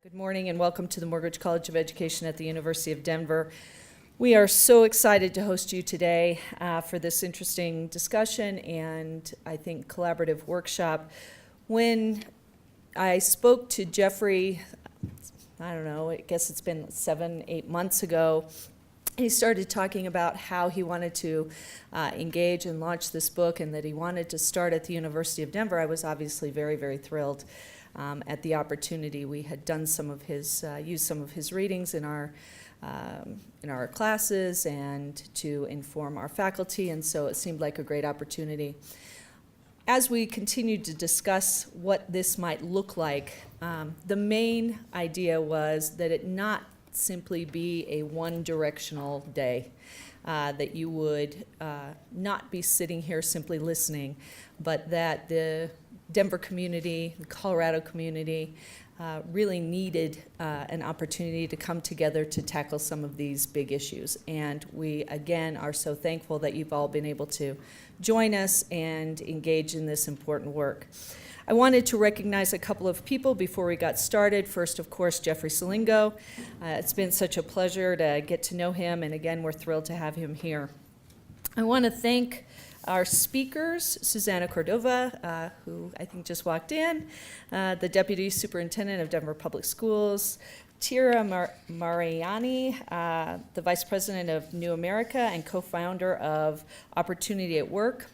Good morning and welcome to the Morgridge College of Education at the University of Denver. We are so excited to host you today for this interesting discussion and I think collaborative workshop. When I spoke to Jeffrey, I don't know, I guess it's been 7-8 months ago, he started talking about how he wanted to engage and launch this book and that he wanted to start at the University of Denver. I was obviously very, very thrilled at the opportunity. We had done some of his, used some of his readings in our classes and to inform our faculty, and so it seemed like a great opportunity. As we continued to discuss what this might look like, the main idea was that it not simply be a one-directional day, that you would not be sitting here simply listening, but that the Denver community, the Colorado community, really needed an opportunity to come together to tackle some of these big issues. And we, again, are so thankful that you've all been able to join us and engage in this important work. I wanted to recognize a couple of people before we got started. First, of course, Jeffrey Selingo. It's been such a pleasure to get to know him, and again, we're thrilled to have him here. I want to thank our speakers, Susanna Cordova, who I think just walked in, the Deputy Superintendent of Denver Public Schools, Tyra Mariani, the Vice President of New America and co-founder of Opportunity at Work,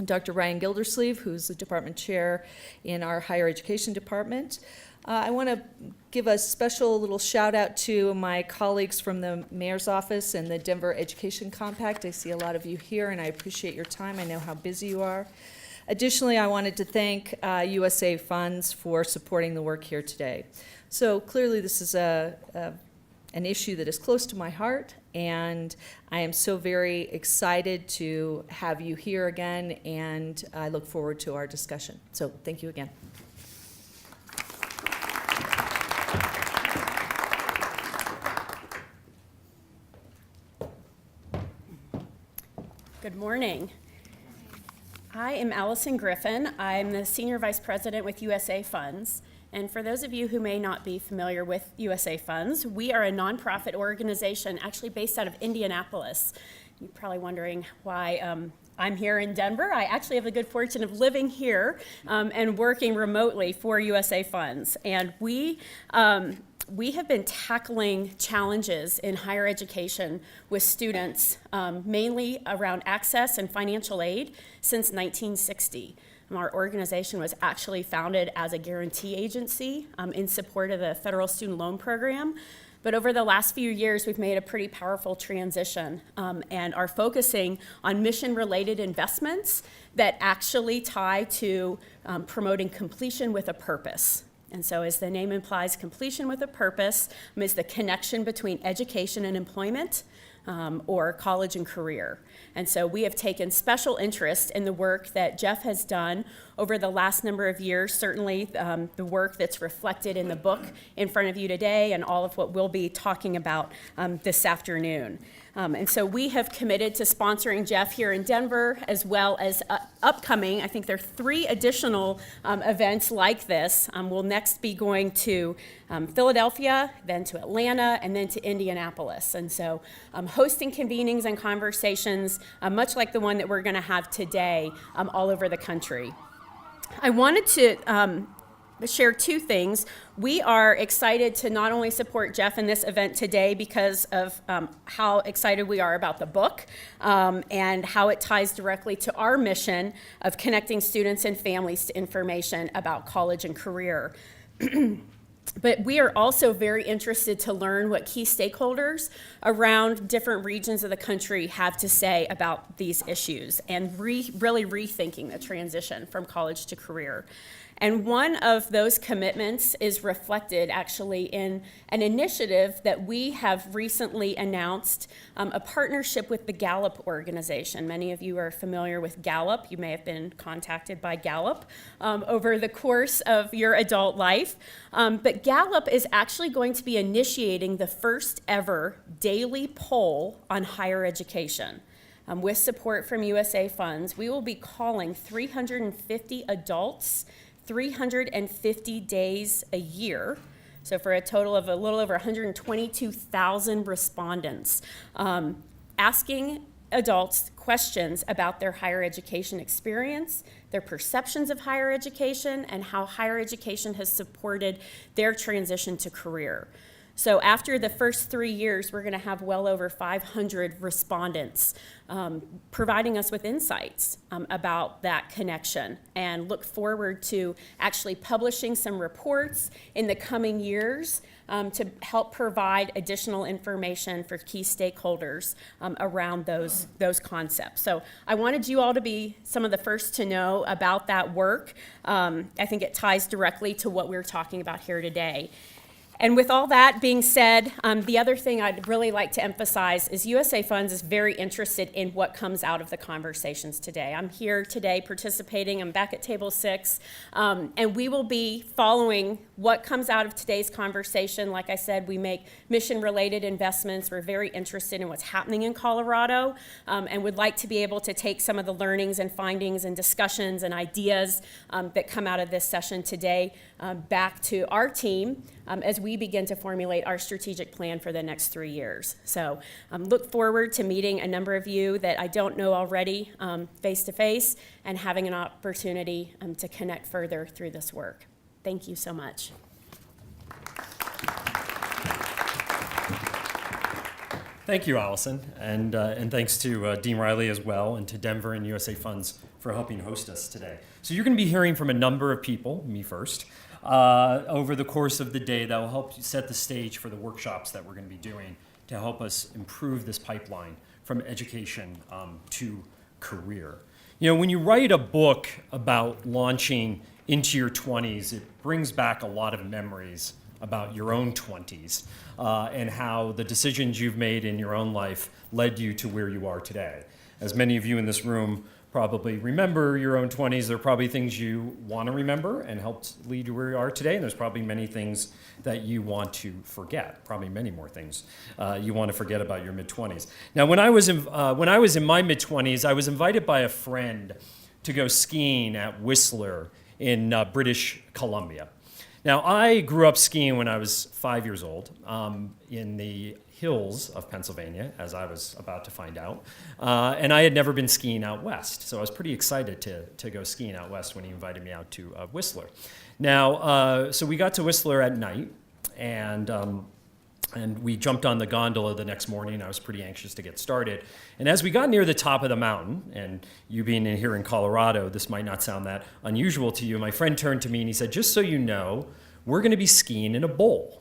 Dr. Ryan Gildersleeve, who's the department chair in our higher education department. I want to give a special little shout out to my colleagues from the Mayor's Office and the Denver Education Compact. I see a lot of you here and I appreciate your time. I know how busy you are. Additionally, I wanted to thank USA Funds for supporting the work here today. So clearly this is an issue that is close to my heart, and I am so very excited to have you here again, and I look forward to our discussion. So thank you again. Good morning. I am Alison Griffin. I'm the Senior Vice President with USA Funds. And for those of you who may not be familiar with USA Funds, we are a nonprofit organization actually based out of Indianapolis. You're probably wondering why I'm here in Denver. I actually have the good fortune of living here and working remotely for USA Funds. And we have been tackling challenges in higher education with students, mainly around access and financial aid, since 1960. Our organization was actually founded as a guarantee agency in support of the federal student loan program. But over the last few years, we've made a pretty powerful transition and are focusing on mission-related investments that actually tie to promoting completion with a purpose. And so as the name implies, completion with a purpose is the connection between education and employment, or college and career. And so we have taken special interest in the work that Jeff has done over the last number of years, certainly the work that's reflected in the book in front of you today and all of what we'll be talking about this afternoon. And so we have committed to sponsoring Jeff here in Denver, as well as upcoming, I think there are 3 additional events like this. We'll next be going to Philadelphia, then to Atlanta, and then to Indianapolis. And so hosting convenings and conversations, much like the one that we're going to have today, all over the country. I wanted to share 2 things. We are excited to not only support Jeff in this event today because of how excited we are about the book and how it ties directly to our mission of connecting students and families to information about college and career. But we are also very interested to learn what key stakeholders around different regions of the country have to say about these issues and really rethinking the transition from college to career. And one of those commitments is reflected actually in an initiative that we have recently announced, a partnership with the Gallup organization. Many of you are familiar with Gallup. You may have been contacted by Gallup over the course of your adult life. But Gallup is actually going to be initiating the first ever daily poll on higher education. With support from USA Funds, we will be calling 350 adults 350 days a year So for a total of a little over 122,000 respondents, asking adults questions about their higher education experience, their perceptions of higher education, and how higher education has supported their transition to career. So after the first 3 years, we're going to have well over 500 respondents providing us with insights about that connection, and look forward to actually publishing some reports in the coming years to help provide additional information for key stakeholders around those concepts. So I wanted you all to be some of the first to know about that work. I think it ties directly to what we're talking about here today. And with all that being said, the other thing I'd really like to emphasize is USA Funds is very interested in what comes out of the conversations today. I'm here today participating. I'm back at table 6, and we will be following what comes out of today's conversation. Like I said, we make mission-related investments. We're very interested in what's happening in Colorado, and would like to be able to take some of the learnings and findings and discussions and ideas that come out of this session today back to our team as we begin to formulate our strategic plan for the next 3 years. So look forward to meeting a number of you that I don't know already face to face, and having an opportunity to connect further through this work. Thank you so much. Thank you, Alison, and thanks to Dean Riley as well, and to Denver and USA Funds for helping host us today. So you're going to be hearing from a number of people, me first, over the course of the day that will help you set the stage for the workshops that we're going to be doing to help us improve this pipeline from education to career. You know, when you write a book about launching into your 20s, it brings back a lot of memories about your own 20s and how the decisions you've made in your own life led you to where you are today. As many of you in this room probably remember your own 20s, there are probably things you want to remember and helped lead you where you are today, and there's probably many things that you want to forget, probably many more things you want to forget about your mid-20s. Now, when I was in my mid-20s, I was invited by a friend to go skiing at Whistler in British Columbia. Now, I grew up skiing when I was 5 years old in the hills of Pennsylvania, as I was about to find out. And I had never been skiing out west, so I was pretty excited to go skiing out west when he invited me out to Whistler. Now, so we got to Whistler at night, and we jumped on the gondola the next morning. I was pretty anxious to get started. And as we got near the top of the mountain, and you being in here in Colorado, this might not sound that unusual to you, my friend turned to me and he said, "Just so you know, we're going to be skiing in a bowl."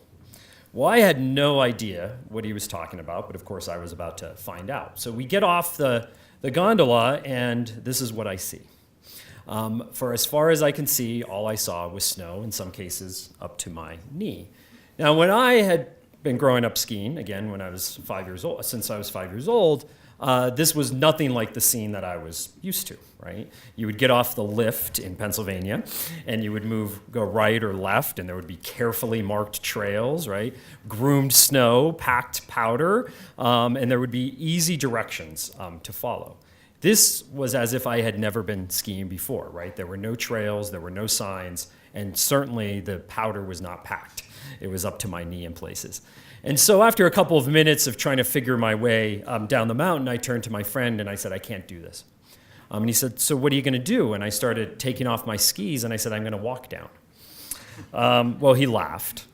Well, I had no idea what he was talking about, but of course I was about to find out. So we get off the gondola, and this is what I see. For as far as I can see, all I saw was snow, in some cases up to my knee. Now, when I had been growing up skiing, again, when I was 5 years old, since I was 5 years old, this was nothing like the scene that I was used to, right? You would get off the lift in Pennsylvania, and you would go right or left, and there would be carefully marked trails, right? Groomed snow, packed powder, and there would be easy directions to follow. This was as if I had never been skiing before, right? There were no trails, there were no signs, and certainly the powder was not packed. It was up to my knee in places. And so after a couple of minutes of trying to figure my way down the mountain, I turned to my friend and I said, "I can't do this." And he said, "So what are you going to do?" And I started taking off my skis and I said, "I'm going to walk down." Well, he laughed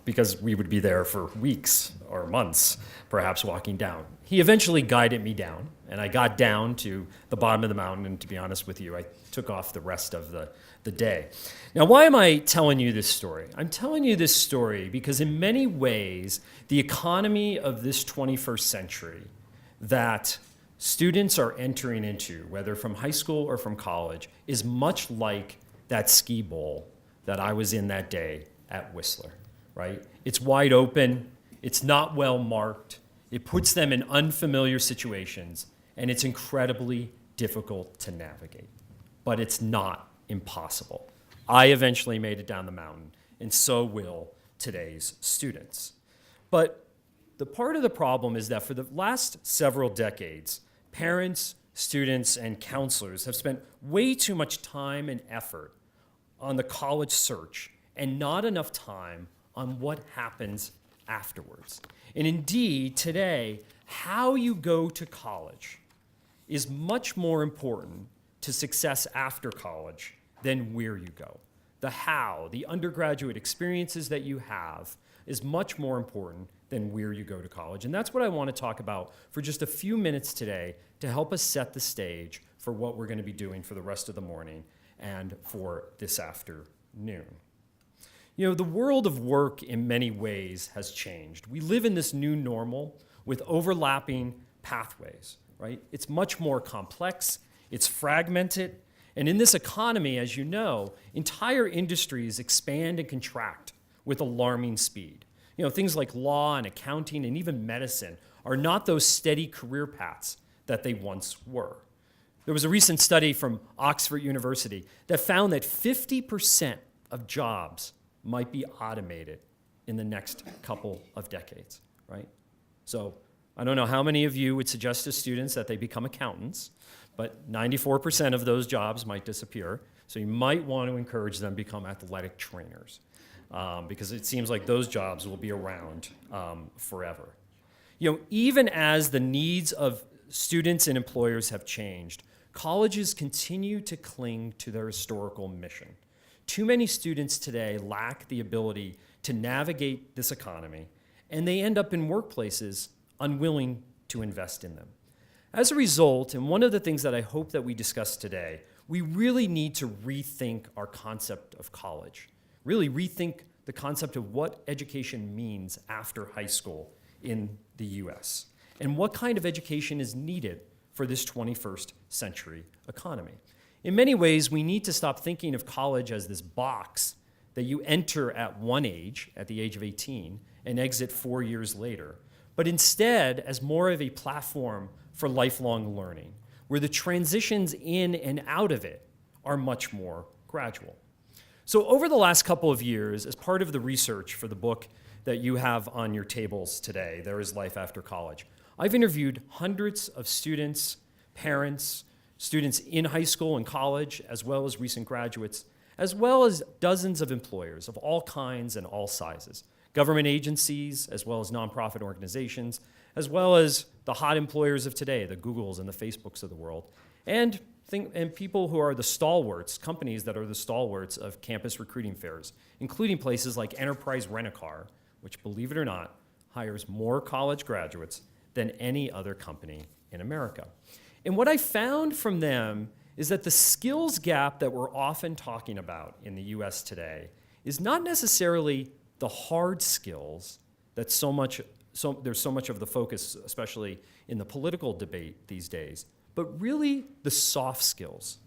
because we would be there for weeks or months, perhaps walking down. He eventually guided me down, and I got down to the bottom of the mountain, and to be honest with you, I took off the rest of the day. Now, why am I telling you this story? I'm telling you this story because in many ways, the economy of this 21st century that students are entering into, whether from high school or from college, is much like that ski bowl that I was in that day at Whistler, right? It's wide open, it's not well marked, it puts them in unfamiliar situations, and it's incredibly difficult to navigate. But it's not impossible. I eventually made it down the mountain, and so will today's students. But the part of the problem is that for the last several decades, parents, students, and counselors have spent way too much time and effort on the college search and not enough time on what happens afterwards. And indeed, today, how you go to college is much more important to success after college than where you go. The how, the undergraduate experiences that you have, is much more important than where you go to college. And that's what I want to talk about for just a few minutes today to help us set the stage for what we're going to be doing for the rest of the morning and for this afternoon. You know, the world of work in many ways has changed. We live in this new normal with overlapping pathways, right? It's much more complex, it's fragmented, and in this economy, as you know, entire industries expand and contract with alarming speed. You know, things like law and accounting and even medicine are not those steady career paths that they once were. There was a recent study from Oxford University that found that 50% of jobs might be automated in the next couple of decades, right? So I don't know how many of you would suggest to students that they become accountants, but 94% of those jobs might disappear. So you might want to encourage them to become athletic trainers because it seems like those jobs will be around forever. You know, even as the needs of students and employers have changed, colleges continue to cling to their historical mission. Too many students today lack the ability to navigate this economy, and they end up in workplaces unwilling to invest in them. As a result, and one of the things that I hope that we discuss today, we really need to rethink our concept of college, really rethink the concept of what education means after high school in the US, and what kind of education is needed for this 21st century economy. In many ways, we need to stop thinking of college as this box that you enter at one age, at the age of 18, and exit 4 years later, but instead as more of a platform for lifelong learning, where the transitions in and out of it are much more gradual. So over the last couple of years, as part of the research for the book that you have on your tables today, There Is Life After College, I've interviewed hundreds of students, parents, students in high school and college, as well as recent graduates, as well as dozens of employers of all kinds and all sizes, government agencies, as well as nonprofit organizations, as well as the hot employers of today, the Googles and the Facebooks of the world, and people who are the stalwarts, companies that are the stalwarts of campus recruiting fairs, including places like Enterprise Rent-A-Car, which, believe it or not, hires more college graduates than any other company in America. And what I found from them is that the skills gap that we're often talking about in the US today is not necessarily the hard skills that there's so much of the focus, especially in the political debate these days, but really the soft skills.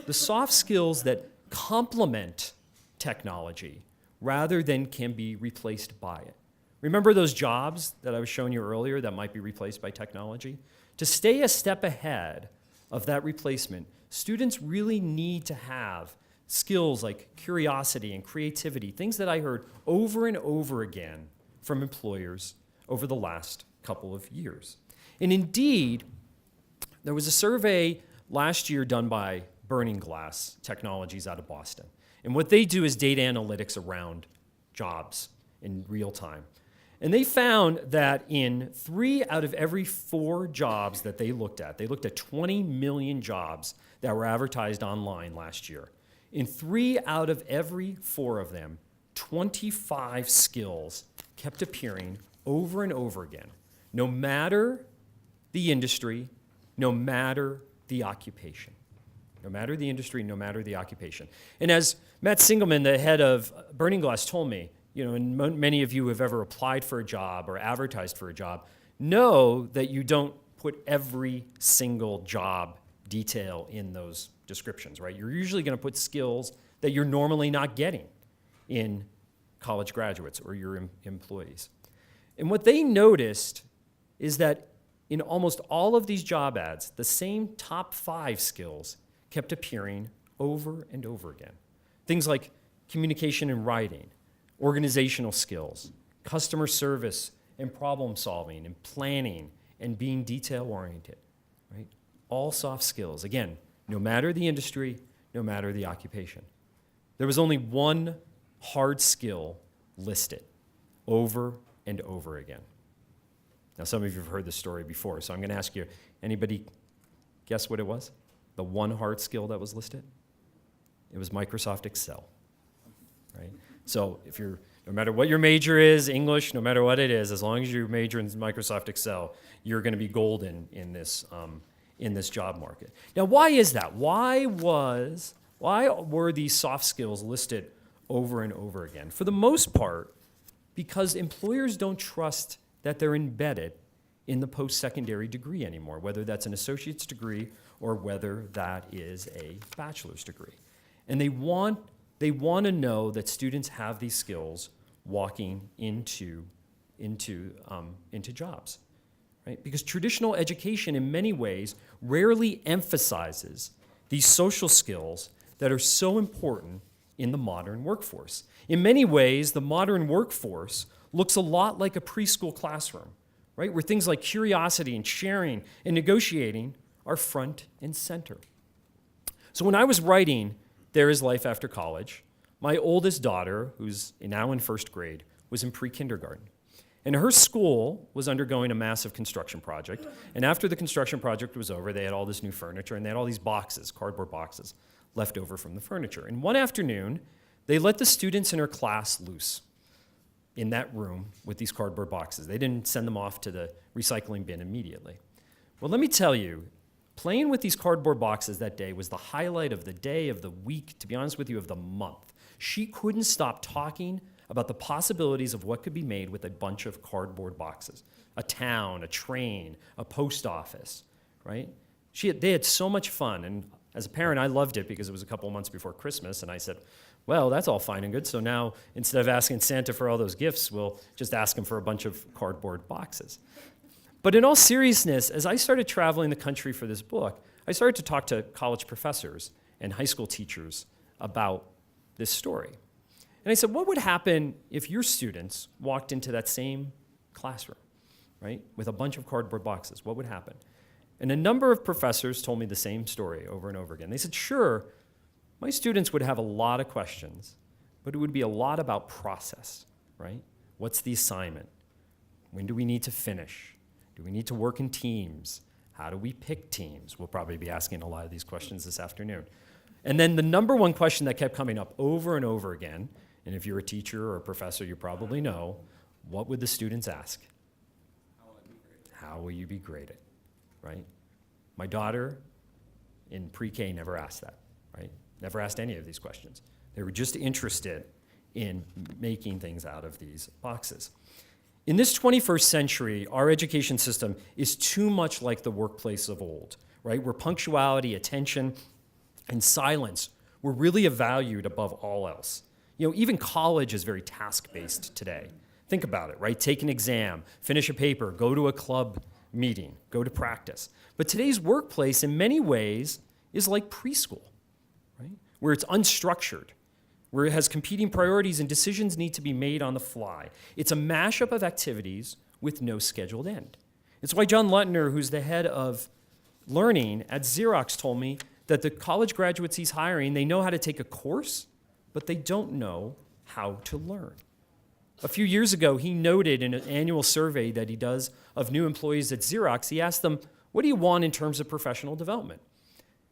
The soft skills that complement technology rather than can be replaced by it. Remember those jobs that I was showing you earlier that might be replaced by technology? To stay a step ahead of that replacement, students really need to have skills like curiosity and creativity, things that I heard over and over again from employers over the last couple of years. And indeed, there was a survey last year done by Burning Glass Technologies out of Boston. And what they do is data analytics around jobs in real time. And they found that in 3 out of every 4 jobs that they looked at 20 million jobs that were advertised online last year. In 3 out of every 4 of them, 25 skills kept appearing over and over again, no matter the industry, no matter the occupation. No matter the industry, no matter the occupation. And as Matt Singelman, the head of Burning Glass, told me, you know, and many of you who have ever applied for a job or advertised for a job know that you don't put every single job detail in those descriptions, right? You're usually going to put skills that you're normally not getting in college graduates or your employees. And what they noticed is that in almost all of these job ads, the same top 5 skills kept appearing over and over again. Things like communication and writing, organizational skills, customer service and problem solving and planning and being detail-oriented, right? All soft skills. Again, no matter the industry, no matter the occupation. There was only one hard skill listed over and over again. Now, some of you have heard this story before, so I'm going to ask you, anybody guess what it was? The one hard skill that was listed? It was Microsoft Excel, right? So if you're, no matter what your major is, English, no matter what it is, as long as you major in Microsoft Excel, you're going to be golden in this job market. Now, why is that? Why were these soft skills listed over and over again? For the most part, because employers don't trust that they're embedded in the post-secondary degree anymore, whether that's an associate's degree or whether that is a bachelor's degree. And they want to know that students have these skills walking into jobs, right? Because traditional education in many ways rarely emphasizes these social skills that are so important in the modern workforce. In many ways, the modern workforce looks a lot like a preschool classroom, right? Where things like curiosity and sharing and negotiating are front and center. So when I was writing There Is Life After College, my oldest daughter, who's now in first grade, was in pre-kindergarten. And her school was undergoing a massive construction project. And after the construction project was over, they had all this new furniture, and they had all these boxes, cardboard boxes, left over from the furniture. And one afternoon, they let the students in her class loose in that room with these cardboard boxes. They didn't send them off to the recycling bin immediately. Well, let me tell you, playing with these cardboard boxes that day was the highlight of the day, of the week, to be honest with you, of the month. She couldn't stop talking about the possibilities of what could be made with a bunch of cardboard boxes. A town, a train, a post office, right? They had so much fun, and as a parent, I loved it because it was a couple of months before Christmas, and I said, well, that's all fine and good, so now instead of asking Santa for all those gifts, we'll just ask him for a bunch of cardboard boxes. But in all seriousness, as I started traveling the country for this book, I started to talk to college professors and high school teachers about this story. And I said, what would happen if your students walked into that same classroom, right, with a bunch of cardboard boxes? What would happen? And a number of professors told me the same story over and over again. They said, sure, my students would have a lot of questions, but it would be a lot about process, right? What's the assignment? When do we need to finish? Do we need to work in teams? How do we pick teams? We'll probably be asking a lot of these questions this afternoon. And then the number one question that kept coming up over and over again, and if you're a teacher or a professor, you probably know, what would the students ask? How will you be graded? Right? My daughter in pre-K never asked that, right? Never asked any of these questions. They were just interested in making things out of these boxes. In this 21st century, our education system is too much like the workplace of old, right? Where punctuality, attention, and silence were really valued above all else. You know, even college is very task-based today. Think about it, right? Take an exam, finish a paper, go to a club meeting, go to practice. But today's workplace, in many ways, is like preschool, right? Where it's unstructured, where it has competing priorities and decisions need to be made on the fly. It's a mashup of activities with no scheduled end. It's why John Lutner, who's the head of learning at Xerox, told me that the college graduates he's hiring, they know how to take a course, but they don't know how to learn. A few years ago, he noted in an annual survey that he does of new employees at Xerox, he asked them, what do you want in terms of professional development?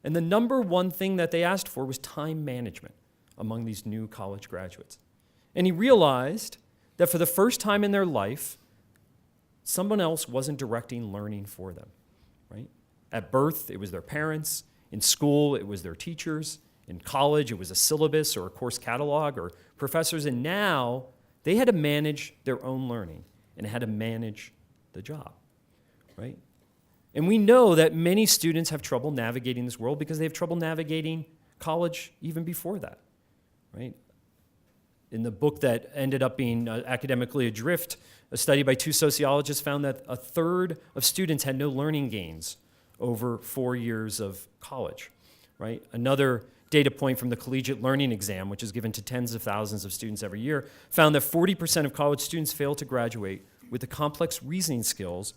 And the number one thing that they asked for was time management among these new college graduates. And he realized that for the first time in their life, someone else wasn't directing learning for them, right? At birth, it was their parents. In school, it was their teachers. In college, it was a syllabus or a course catalog or professors. And now, they had to manage their own learning and had to manage the job, right? And we know that many students have trouble navigating this world because they have trouble navigating college even before that, right? In the book that ended up being academically adrift, a study by 2 sociologists found that a third of students had no learning gains over 4 years of college, right? Another data point from the collegiate learning exam, which is given to tens of thousands of students every year, found that 40% of college students fail to graduate with the complex reasoning skills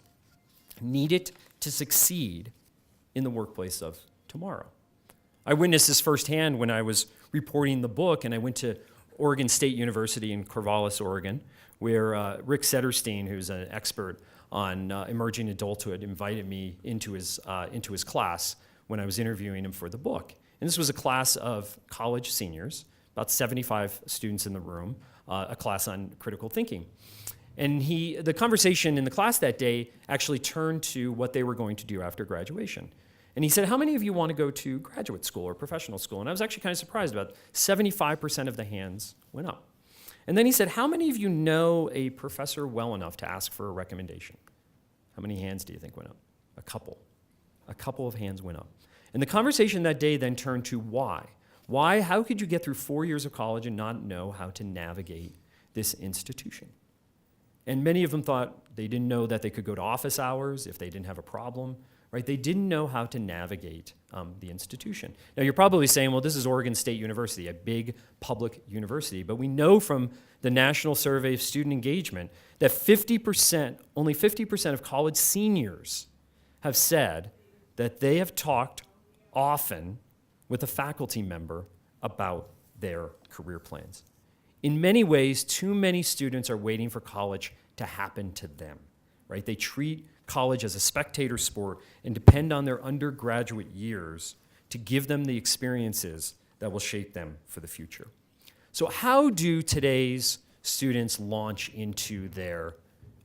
needed to succeed in the workplace of tomorrow. I witnessed this firsthand when I was reporting the book, and I went to Oregon State University in Corvallis, Oregon, where Rick Setterstein, who's an expert on emerging adulthood, invited me into his class when I was interviewing him for the book. And this was a class of college seniors, about 75 students in the room, a class on critical thinking. And the conversation in the class that day actually turned to what they were going to do after graduation. And he said, how many of you want to go to graduate school or professional school? And I was actually kind of surprised. About 75% of the hands went up. And then he said, how many of you know a professor well enough to ask for a recommendation? How many hands do you think went up? A couple. A couple of hands went up. And the conversation that day then turned to why. Why? How could you get through 4 years of college and not know how to navigate this institution? And many of them thought they didn't know that they could go to office hours if they didn't have a problem, right? They didn't know how to navigate the institution. Now, you're probably saying, well, this is Oregon State University, a big public university. But we know from the National Survey of Student Engagement that only 50% of college seniors have said that they have talked often with a faculty member about their career plans. In many ways, too many students are waiting for college to happen to them, right? They treat college as a spectator sport and depend on their undergraduate years to give them the experiences that will shape them for the future. So how do today's students launch into their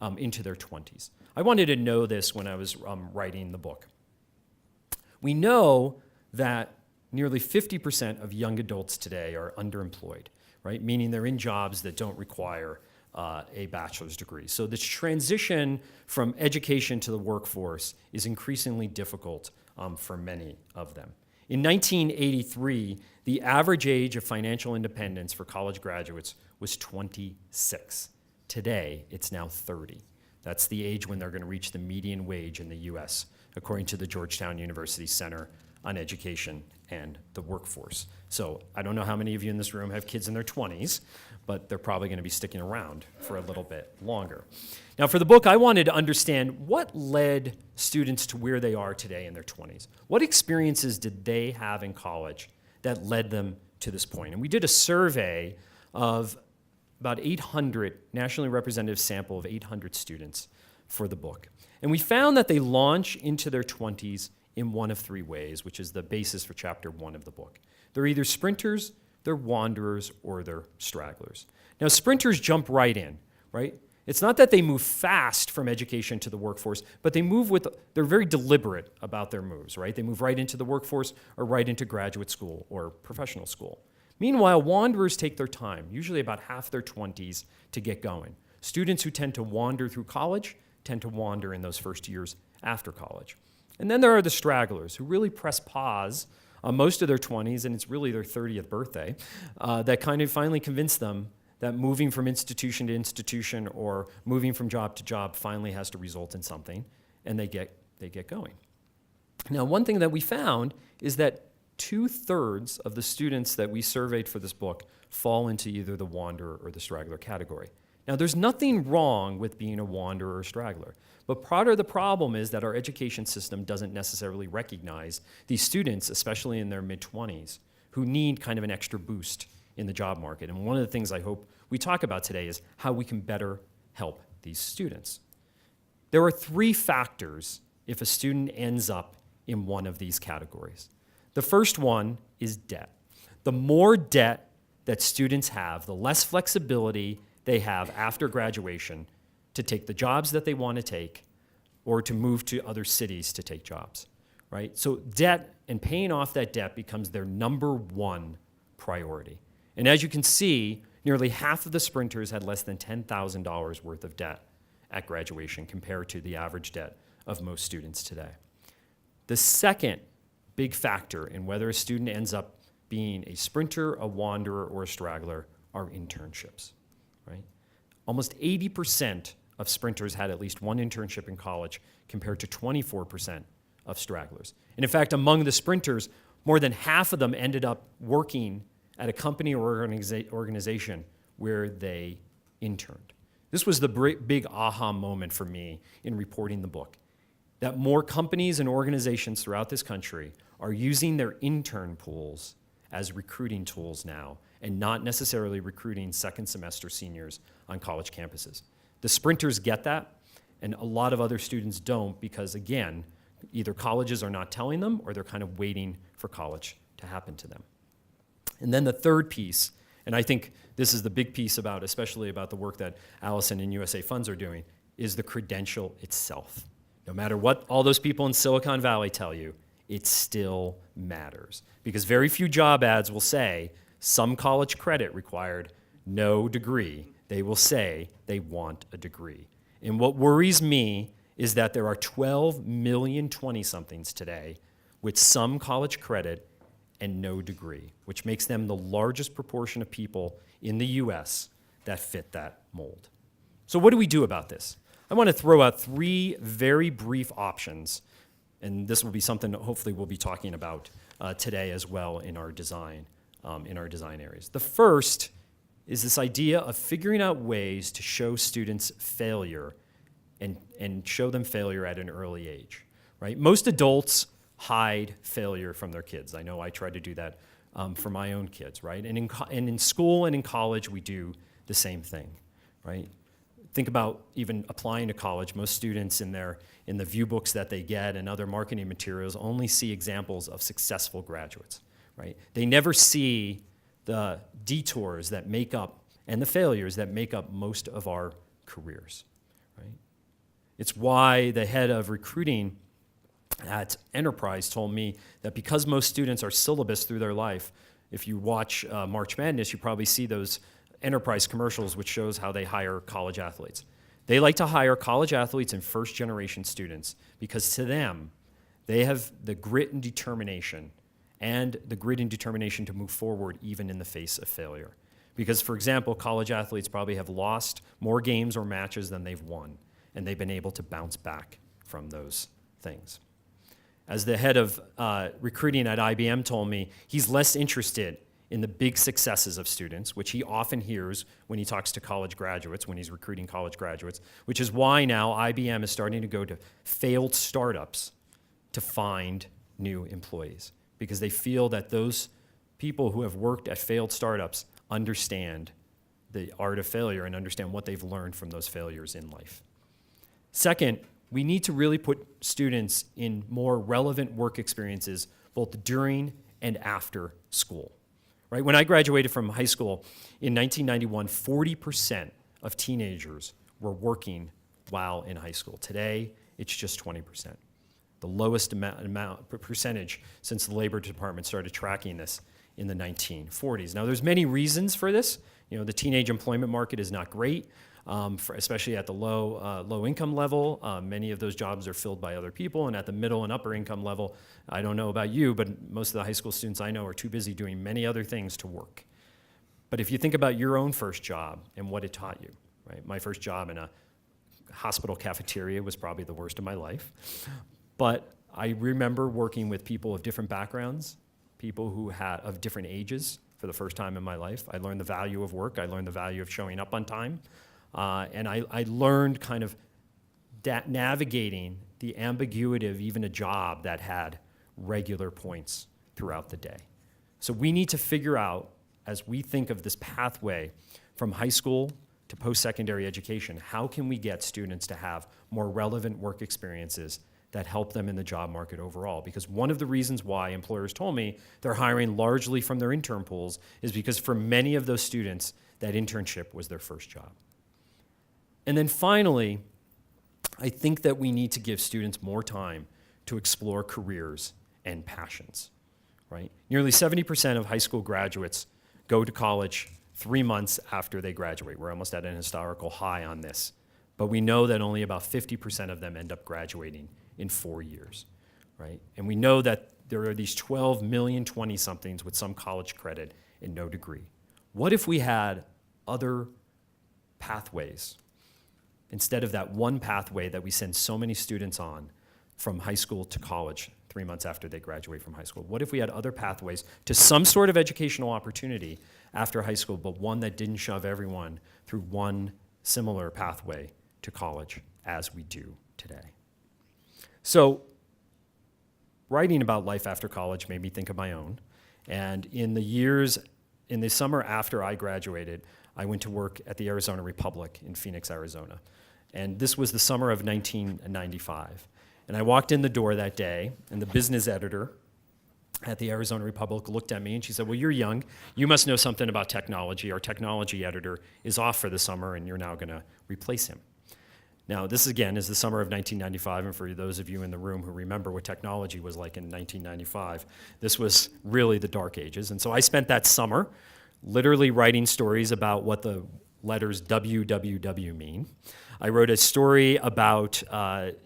20s? I wanted to know this when I was writing the book. We know that nearly 50% of young adults today are underemployed, right? Meaning they're in jobs that don't require a bachelor's degree. So this transition from education to the workforce is increasingly difficult for many of them. In 1983, the average age of financial independence for college graduates was 26. Today, it's now 30. That's the age when they're going to reach the median wage in the U.S., according to the Georgetown University Center on Education and the Workforce. So I don't know how many of you in this room have kids in their 20s, but they're probably going to be sticking around for a little bit longer. Now, for the book, I wanted to understand what led students to where they are today in their 20s. What experiences did they have in college that led them to this point? And we did a survey of about 800, nationally representative sample of 800 students for the book. And we found that they launch into their 20s in one of three ways, which is the basis for chapter 1 of the book. They're either sprinters, they're wanderers, or they're stragglers. Now, sprinters jump right in, right? It's not that they move fast from education to the workforce, but they're very deliberate about their moves, right? They move right into the workforce or right into graduate school or professional school. Meanwhile, wanderers take their time, usually about half their 20s, to get going. Students who tend to wander through college tend to wander in those first years after college. And then there are the stragglers who really press pause on most of their 20s, and it's really their 30th birthday, that kind of finally convince them that moving from institution to institution or moving from job to job finally has to result in something, and they get going. Now, one thing that we found is that 2/3 of the students that we surveyed for this book fall into either the wanderer or the straggler category. Now, there's nothing wrong with being a wanderer or straggler, but part of the problem is that our education system doesn't necessarily recognize these students, especially in their mid-20s, who need kind of an extra boost in the job market. And one of the things I hope we talk about today is how we can better help these students. There are 3 factors if a student ends up in one of these categories. The first one is debt. The more debt that students have, the less flexibility they have after graduation to take the jobs that they want to take or to move to other cities to take jobs, right? So debt and paying off that debt becomes their number 1 priority. And as you can see, nearly half of the sprinters had less than $10,000 worth of debt at graduation compared to the average debt of most students today. The second big factor in whether a student ends up being a sprinter, a wanderer, or a straggler are internships, right? Almost 80% of sprinters had at least one internship in college compared to 24% of stragglers. And in fact, among the sprinters, more than half of them ended up working at a company or organization where they interned. This was the big aha moment for me in reporting the book, that more companies and organizations throughout this country are using their intern pools as recruiting tools now, and not necessarily recruiting second semester seniors on college campuses. The sprinters get that, and a lot of other students don't because, again, either colleges are not telling them or they're kind of waiting for college to happen to them. And then the third piece, and I think this is the big piece about, especially about the work that Alison and USA Funds are doing, is the credential itself. No matter what all those people in Silicon Valley tell you, it still matters. Because very few job ads will say, some college credit required, no degree. They will say they want a degree. And what worries me is that there are 12 million 20-somethings today with some college credit and no degree, which makes them the largest proportion of people in the US that fit that mold. So what do we do about this? I want to throw out 3 very brief options, and this will be something that hopefully we'll be talking about today as well in our design areas. The first is this idea of figuring out ways to show students failure and show them failure at an early age, right? Most adults hide failure from their kids. I know I tried to do that for my own kids, right? And in school and in college, we do the same thing, right? Think about even applying to college. Most students in the view books that they get and other marketing materials only see examples of successful graduates, right? They never see the detours that make up and the failures that make up most of our careers, right? It's why the head of recruiting at Enterprise told me that because most students are syllabus through their life, if you watch March Madness, you probably see those Enterprise commercials which shows how they hire college athletes. They like to hire college athletes and first-generation students because to them, they have the grit and determination to move forward even in the face of failure. Because, for example, college athletes probably have lost more games or matches than they've won, and they've been able to bounce back from those things. As the head of recruiting at IBM told me, he's less interested in the big successes of students, which he often hears when he talks to college graduates, when he's recruiting college graduates, which is why now IBM is starting to go to failed startups to find new employees, because they feel that those people who have worked at failed startups understand the art of failure and understand what they've learned from those failures in life. Second, we need to really put students in more relevant work experiences both during and after school. Right? When I graduated from high school in 1991, 40% of teenagers were working while in high school. Today, it's just 20%, the lowest percentage since the Labor Department started tracking this in the 1940s. Now, there's many reasons for this. You know, the teenage employment market is not great, especially at the low income level. Many of those jobs are filled by other people, and at the middle and upper income level, I don't know about you, but most of the high school students I know are too busy doing many other things to work. But if you think about your own first job and what it taught you, right? My first job in a hospital cafeteria was probably the worst of my life. But I remember working with people of different backgrounds, people who had of different ages for the first time in my life. I learned the value of work. I learned the value of showing up on time. And I learned kind of navigating the ambiguity of even a job that had regular points throughout the day. So we need to figure out, as we think of this pathway from high school to post-secondary education, how can we get students to have more relevant work experiences that help them in the job market overall? Because one of the reasons why employers told me they're hiring largely from their intern pools is because for many of those students, that internship was their first job. And then finally, I think that we need to give students more time to explore careers and passions, right? Nearly 70% of high school graduates go to college 3 months after they graduate. We're almost at an historical high on this. But we know that only about 50% of them end up graduating in 4 years, right? And we know that there are these 12 million 20-somethings with some college credit and no degree. What if we had other pathways instead of that one pathway that we send so many students on from high school to college 3 months after they graduate from high school? What if we had other pathways to some sort of educational opportunity after high school, but one that didn't shove everyone through one similar pathway to college as we do today? So writing about life after college made me think of my own. And in the summer after I graduated, I went to work at the Arizona Republic in Phoenix, Arizona. And this was the summer of 1995. And I walked in the door that day, and the business editor at the Arizona Republic looked at me and she said, "Well, you're young. You must know something about technology. Our technology editor is off for the summer, and you're now going to replace him." Now, this again is the summer of 1995, and for those of you in the room who remember what technology was like in 1995, this was really the dark ages. And so I spent that summer literally writing stories about what the letters WWW mean. I wrote a story about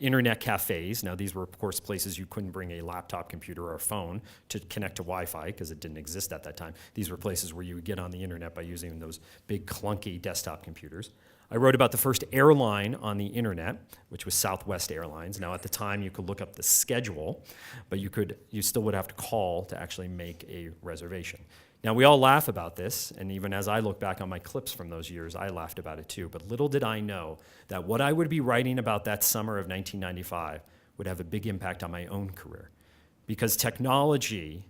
internet cafes. Now, these were, of course, places you couldn't bring a laptop computer or a phone to connect to Wi-Fi because it didn't exist at that time. These were places where you would get on the internet by using those big, clunky desktop computers. I wrote about the first airline on the internet, which was Southwest Airlines. Now, at the time, you could look up the schedule, but you still would have to call to actually make a reservation. Now, we all laugh about this, and even as I look back on my clips from those years, I laughed about it too. But little did I know that what I would be writing about that summer of 1995 would have a big impact on my own career. Because technology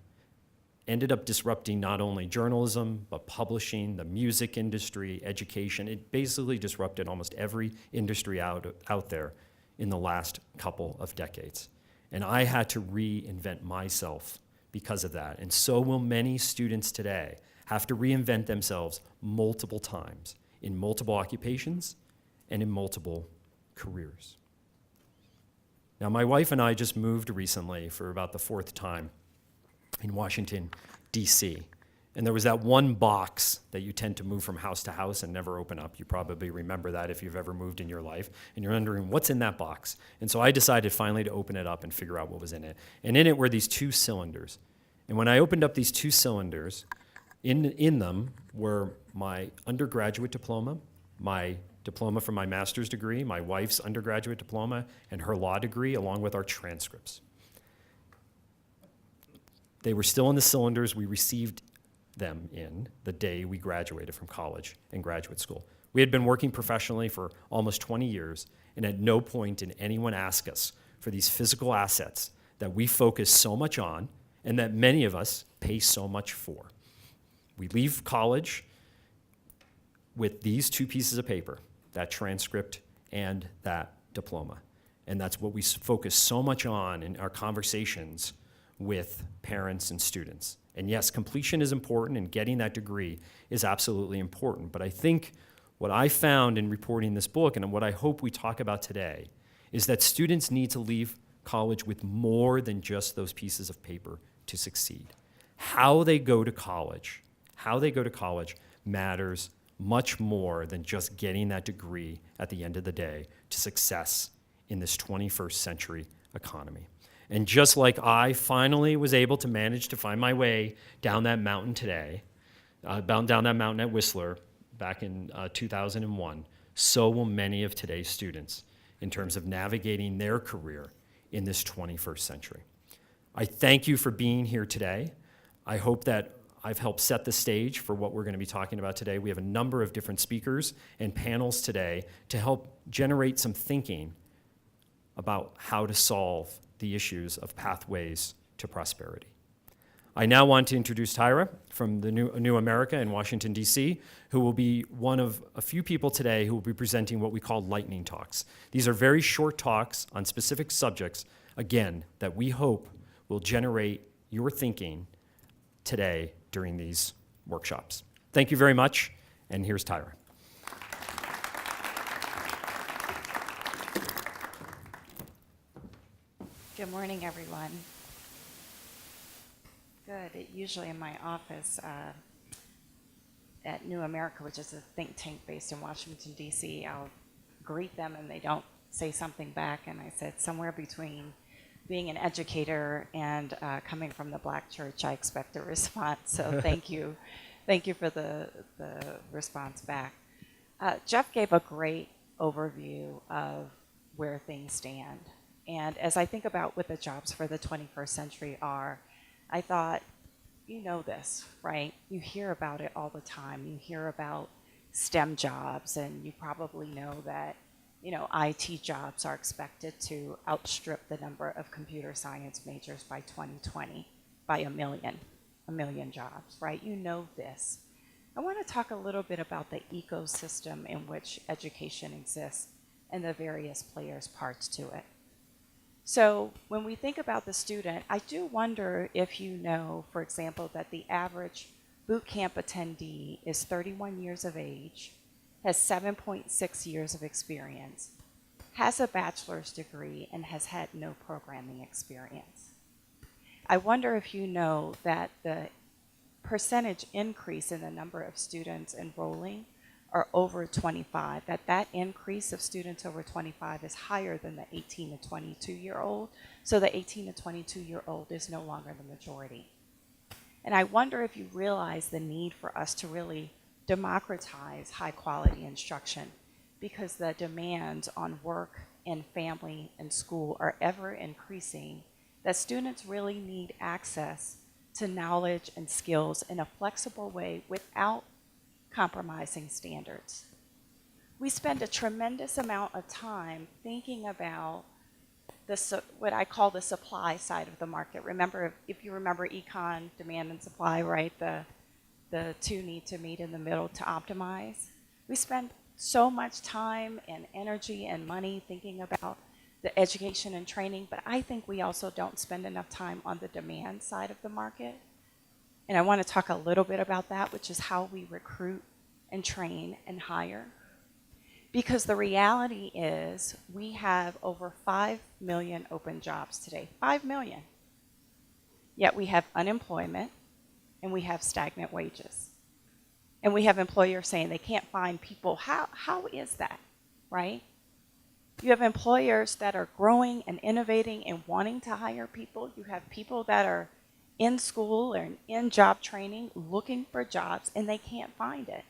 ended up disrupting not only journalism, but publishing, the music industry, education. It basically disrupted almost every industry out there in the last couple of decades. And I had to reinvent myself because of that. And so will many students today have to reinvent themselves multiple times in multiple occupations and in multiple careers. Now, my wife and I just moved recently for about the fourth time in Washington, D.C. And there was that one box that you tend to move from house to house and never open up. You probably remember that if you've ever moved in your life. And you're wondering, what's in that box? And so I decided finally to open it up and figure out what was in it. And in it were these two cylinders. And when I opened up these two cylinders, in them were my undergraduate diploma, my diploma from my master's degree, my wife's undergraduate diploma, and her law degree, along with our transcripts. They were still in the cylinders we received them in the day we graduated from college and graduate school. We had been working professionally for almost 20 years, and at no point did anyone ask us for these physical assets that we focus so much on and that many of us pay so much for. We leave college with these two pieces of paper, that transcript and that diploma. And that's what we focus so much on in our conversations with parents and students. And yes, completion is important, and getting that degree is absolutely important. But I think what I found in reporting this book, and what I hope we talk about today, is that students need to leave college with more than just those pieces of paper to succeed. How they go to college matters much more than just getting that degree at the end of the day to success in this 21st century economy. And just like I finally was able to manage to find my way down that mountain today, down that mountain at Whistler back in 2001, so will many of today's students in terms of navigating their career in this 21st century. I thank you for being here today. I hope that I've helped set the stage for what we're going to be talking about today. We have a number of different speakers and panels today to help generate some thinking about how to solve the issues of pathways to prosperity. I now want to introduce Tyra from the New America in Washington, D.C., who will be one of a few people today who will be presenting what we call lightning talks. These are very short talks on specific subjects, again, that we hope will generate your thinking today during these workshops. Thank you very much, and here's Tyra. Good morning, everyone. Good. Usually in my office at New America, which is a think tank based in Washington, D.C., I'll greet them and they don't say something back. And I said, somewhere between being an educator and coming from the Black church, I expect a response. So thank you. Thank you for the response back. Jeff gave a great overview of where things stand. And as I think about what the jobs for the 21st century are, I thought, you know this, right? You hear about it all the time. You hear about STEM jobs, and you probably know that, IT jobs are expected to outstrip the number of computer science majors by 2020 by 1 million. a million jobs, right? You know this. I want to talk a little bit about the ecosystem in which education exists and the various players' parts to it. So when we think about the student, I do wonder if you know, for example, that the average boot camp attendee is 31 years of age, has 7.6 years of experience, has a bachelor's degree, and has had no programming experience. I wonder if you know that the percentage increase in the number of students enrolling are over 25, that increase of students over 25 is higher than the 18 to 22-year-old. So the 18 to 22-year-old is no longer the majority. And I wonder if you realize the need for us to really democratize high quality instruction, because the demands on work and family and school are ever increasing, that students really need access to knowledge and skills in a flexible way without compromising standards. We spend a tremendous amount of time thinking about what I call the supply side of the market. Remember, if you remember econ, demand and supply, right? The two need to meet in the middle to optimize. We spend so much time and energy and money thinking about the education and training, but I think we also don't spend enough time on the demand side of the market. And I want to talk a little bit about that, which is how we recruit and train and hire. Because the reality is we have over 5 million open jobs today, 5 million. Yet we have unemployment and we have stagnant wages. And we have employers saying they can't find people. How is that, right? You have employers that are growing and innovating and wanting to hire people. You have people that are in school or in job training looking for jobs and they can't find it.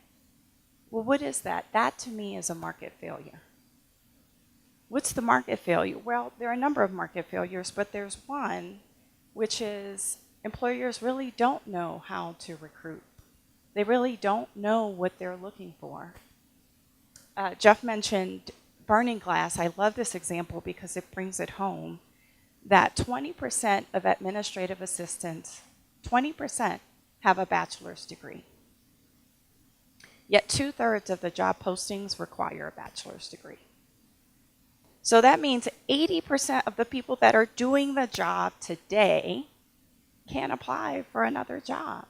Well, what is that? That to me is a market failure. What's the market failure? Well, there are a number of market failures, but there's one, which is employers really don't know how to recruit. They really don't know what they're looking for. Jeff mentioned burning glass. I love this example because it brings it home. That 20% of administrative assistants, 20% have a bachelor's degree. Yet 2/3 of the job postings require a bachelor's degree. So that means 80% of the people that are doing the job today can't apply for another job,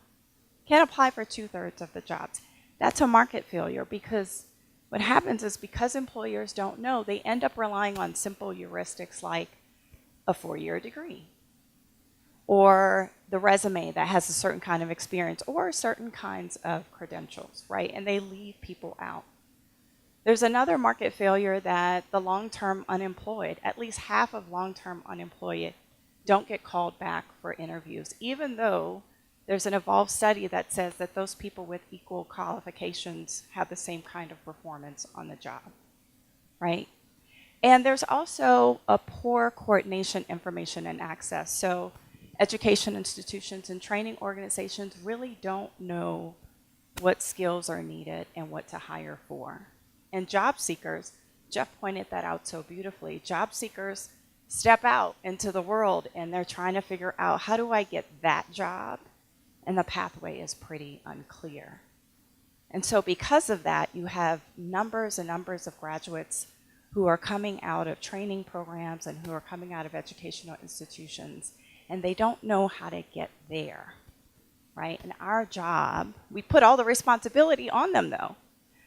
can't apply for 2/3 of the jobs. That's a market failure, because what happens is because employers don't know, they end up relying on simple heuristics like a 4-year degree, or the resume that has a certain kind of experience, or certain kinds of credentials, right? And they leave people out. There's another market failure that the long-term unemployed, at least half of long-term unemployed, don't get called back for interviews, even though there's an evolved study that says that those people with equal qualifications have the same kind of performance on the job, right? And there's also a poor coordination, information, and access. So education institutions and training organizations really don't know what skills are needed and what to hire for. And job seekers, Jeff pointed that out so beautifully, job seekers step out into the world and they're trying to figure out, how do I get that job? And the pathway is pretty unclear. And so because of that, you have numbers and numbers of graduates who are coming out of training programs and who are coming out of educational institutions, and they don't know how to get there, right? And our job, we put all the responsibility on them though.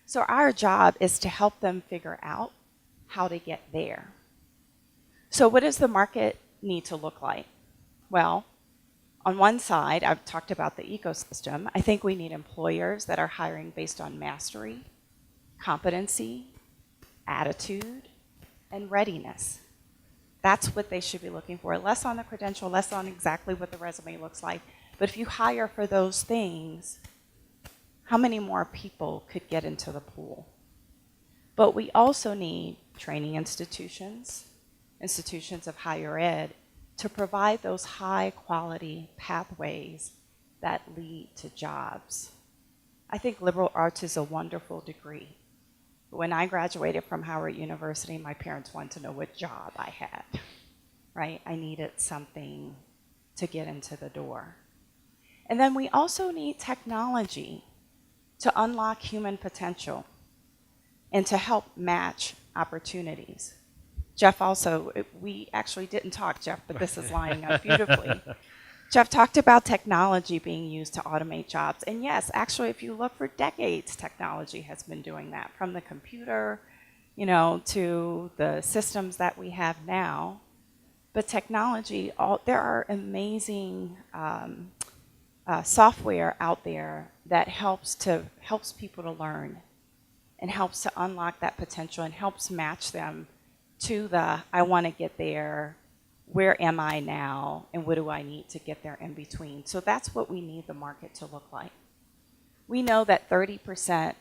So our job is to help them figure out how to get there. So what does the market need to look like? Well, on one side, I've talked about the ecosystem. I think we need employers that are hiring based on mastery, competency, attitude, and readiness. That's what they should be looking for. Less on the credential, less on exactly what the resume looks like. But if you hire for those things, how many more people could get into the pool? But we also need training institutions, institutions of higher ed, to provide those high quality pathways that lead to jobs. I think liberal arts is a wonderful degree. When I graduated from Howard University, my parents wanted to know what job I had, right? I needed something to get into the door. And then we also need technology to unlock human potential and to help match opportunities. Jeff also, we actually didn't talk, Jeff, but this is lining up beautifully. Jeff talked about technology being used to automate jobs. And yes, actually, if you look for decades, technology has been doing that, from the computer, to the systems that we have now. But technology, there are amazing software out there that helps people to learn and helps to unlock that potential and helps match them to the, I want to get there, where am I now, and what do I need to get there in between. So that's what we need the market to look like. We know that 36%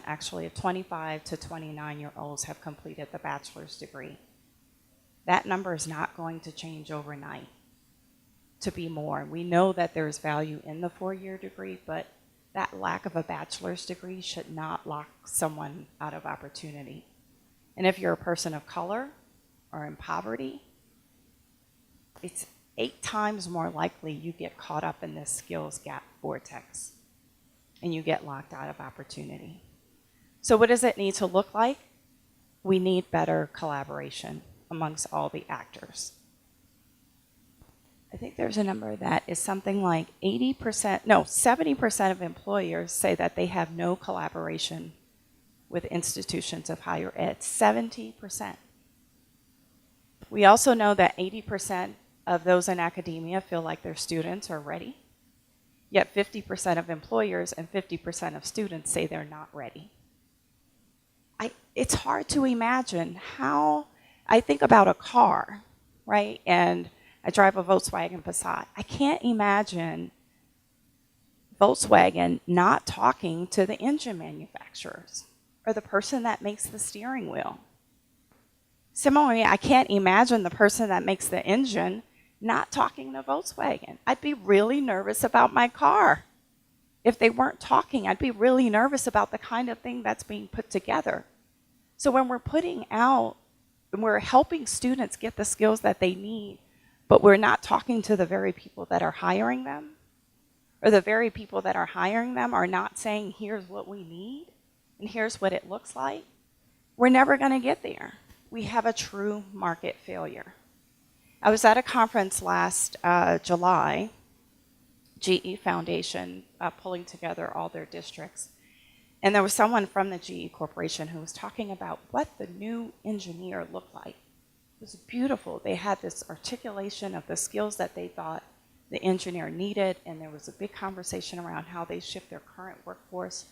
actually of 25 to 29-year-olds have completed the bachelor's degree. That number is not going to change overnight to be more. We know that there's value in the 4-year degree, but that lack of a bachelor's degree should not lock someone out of opportunity. And if you're a person of color or in poverty, it's 8 times more likely you get caught up in this skills gap vortex and you get locked out of opportunity. So what does it need to look like? We need better collaboration amongst all the actors. I think there's a number that is something like 70% of employers say that they have no collaboration with institutions of higher ed. 70%. We also know that 80% of those in academia feel like their students are ready, yet 50% of employers and 50% of students say they're not ready. It's hard to imagine how, I think about a car, right? And I drive a Volkswagen Passat. I can't imagine Volkswagen not talking to the engine manufacturers or the person that makes the steering wheel. Similarly, I can't imagine the person that makes the engine not talking to Volkswagen. I'd be really nervous about my car. If they weren't talking, I'd be really nervous about the kind of thing that's being put together. So when we're helping students get the skills that they need, but we're not talking to the very people that are hiring them, or the very people that are hiring them are not saying, here's what we need, and here's what it looks like, we're never going to get there. We have a true market failure. I was at a conference last July, GE Foundation, pulling together all their districts. And there was someone from the GE Corporation who was talking about what the new engineer looked like. It was beautiful. They had this articulation of the skills that they thought the engineer needed, and there was a big conversation around how they shift their current workforce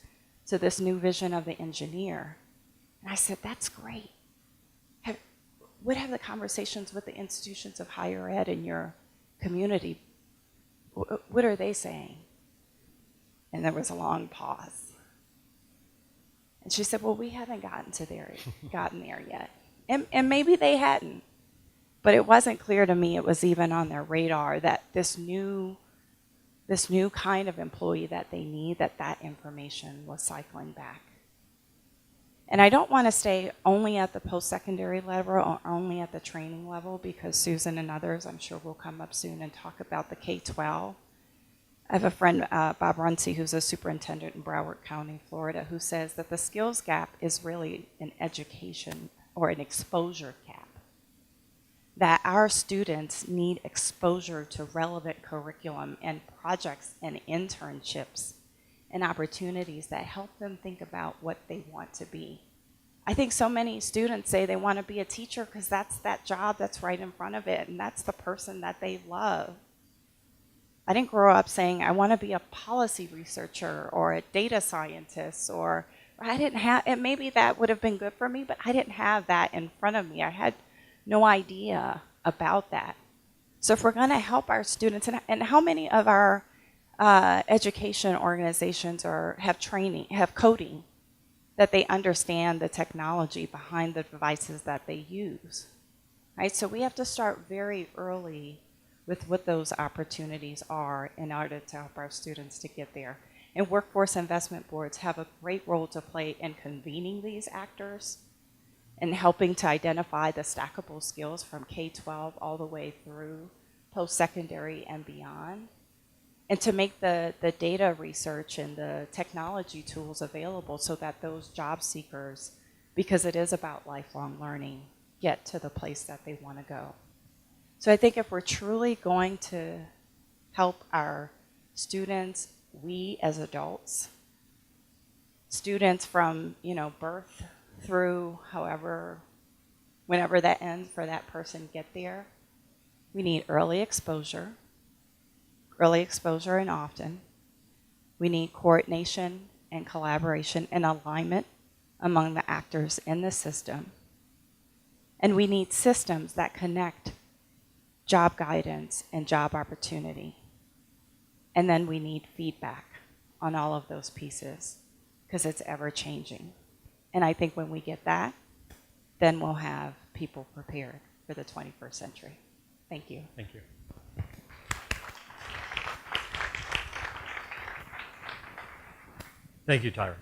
to this new vision of the engineer. And I said, that's great. What have the conversations with the institutions of higher ed in your community, what are they saying? And there was a long pause. And she said, well, we haven't gotten there yet. And maybe they hadn't, but it wasn't clear to me it was even on their radar that this new kind of employee that they need, that information was cycling back. And I don't want to stay only at the post-secondary level or only at the training level, because Susan and others, I'm sure, will come up soon and talk about the K-12. I have a friend, Bob Runcie, who's a superintendent in Broward County, Florida, who says that the skills gap is really an education or an exposure gap. That our students need exposure to relevant curriculum and projects and internships and opportunities that help them think about what they want to be. I think so many students say they want to be a teacher because that's that job that's right in front of it, and that's the person that they love. I didn't grow up saying I want to be a policy researcher or a data scientist, or I didn't have, and maybe that would have been good for me, but I didn't have that in front of me. I had no idea about that. So if we're going to help our students, and how many of our education organizations have coding, that they understand the technology behind the devices that they use, right? So we have to start very early with what those opportunities are in order to help our students to get there. And workforce investment boards have a great role to play in convening these actors and helping to identify the stackable skills from K-12 all the way through post-secondary and beyond. and to make the data research and the technology tools available so that those job seekers, because it is about lifelong learning, get to the place that they want to go. So I think if we're truly going to help our students, we as adults, students from birth through whenever that ends for that person get there, we need early exposure and often. We need coordination and collaboration and alignment among the actors in the system. And we need systems that connect job guidance and job opportunity. And then we need feedback on all of those pieces because it's ever changing. And I think when we get that, then we'll have people prepared for the 21st century. Thank you. Thank you. Thank you, Tyra.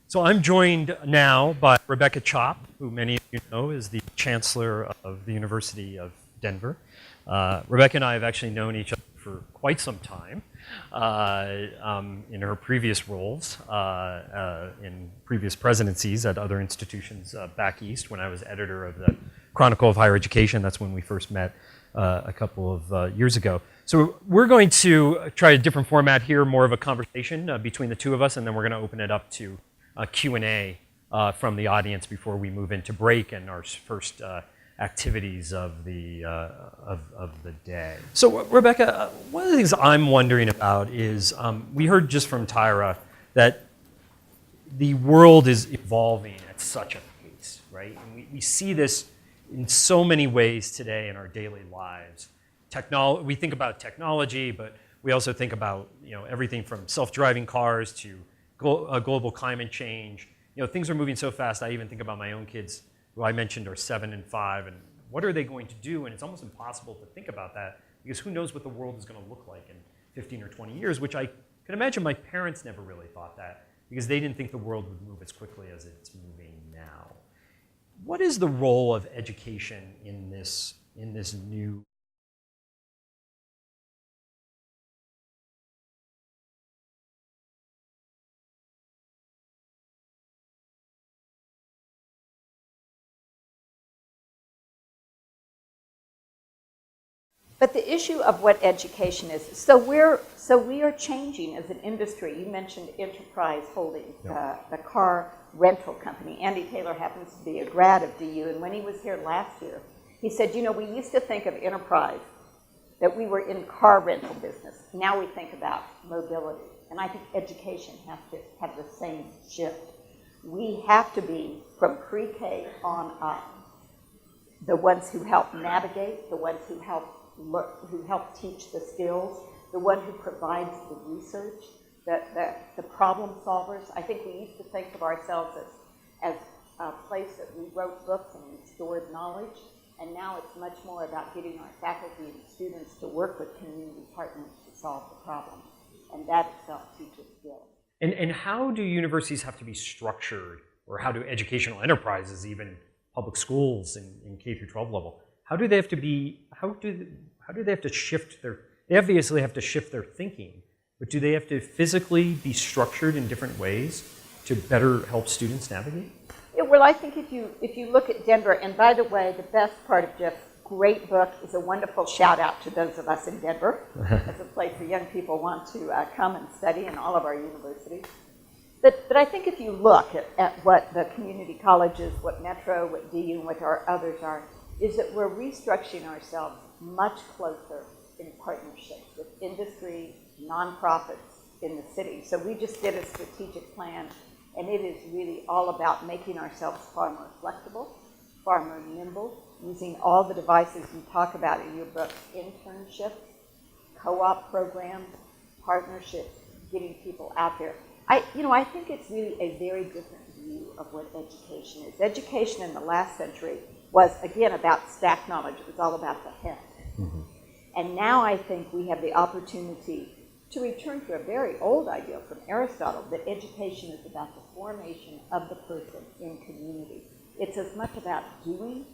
So I'm joined now by Rebecca Chopp, who many of you know is the Chancellor of the University of Denver. Rebecca and I have actually known each other for quite some time in her previous roles, in previous presidencies at other institutions back east. When I was editor of the Chronicle of Higher Education, that's when we first met a couple of years ago. So we're going to try a different format here, more of a conversation between the two of us, and then we're going to open it up to Q&A from the audience before we move into break and our first activities of the day. So Rebecca, one of the things I'm wondering about is we heard just from Tyra that the world is evolving at such a pace, right? And we see this in so many ways today in our daily lives. We think about technology, but we also think about everything from self-driving cars to global climate change. Things are moving so fast. I even think about my own kids, who I mentioned are 7 and 5, and what are they going to do? And it's almost impossible to think about that because who knows what the world is going to look like in 15 or 20 years, which I can imagine my parents never really thought that because they didn't think the world would move as quickly as it's moving now. What is the role of education in this new? But the issue of what education is, so we are changing as an industry. You mentioned Enterprise Holdings, the car rental company. Andy Taylor happens to be a grad of DU, and when he was here last year, he said, we used to think of Enterprise, that we were in car rental business. Now we think about mobility. And I think education has to have the same shift. We have to be, from pre-K on up, the ones who help navigate, the ones who help teach the skills, the one who provides the research, the problem solvers. I think we used to think of ourselves as a place that we wrote books and we stored knowledge, and now it's much more about getting our faculty and students to work with community partners to solve the problem, and that itself teaches skills. And how do universities have to be structured, or how do educational enterprises, even public schools in K through 12 level, how do they have to be? How do they have to shift their? They obviously have to shift their thinking, but do they have to physically be structured in different ways to better help students navigate? Yeah, well, I think if you look at Denver, and by the way, the best part of Jeff's great book is a wonderful shout out to those of us in Denver. It's a place where young people want to come and study in all of our universities. But I think if you look at what the community colleges, what Metro, what DU, and what our others are, is that we're restructuring ourselves much closer in partnerships with industry, nonprofits in the city. So we just did a strategic plan, and it is really all about making ourselves far more flexible, far more nimble, using all the devices you talk about in your book, internships, co-op programs, partnerships, getting people out there. I think it's really a very different view of what education is. Education in the last century was, again, about stack knowledge. It was all about the head. Mm-hmm. And now I think we have the opportunity to return to a very old idea from Aristotle, that education is about the formation of the person in community. It's as much about doing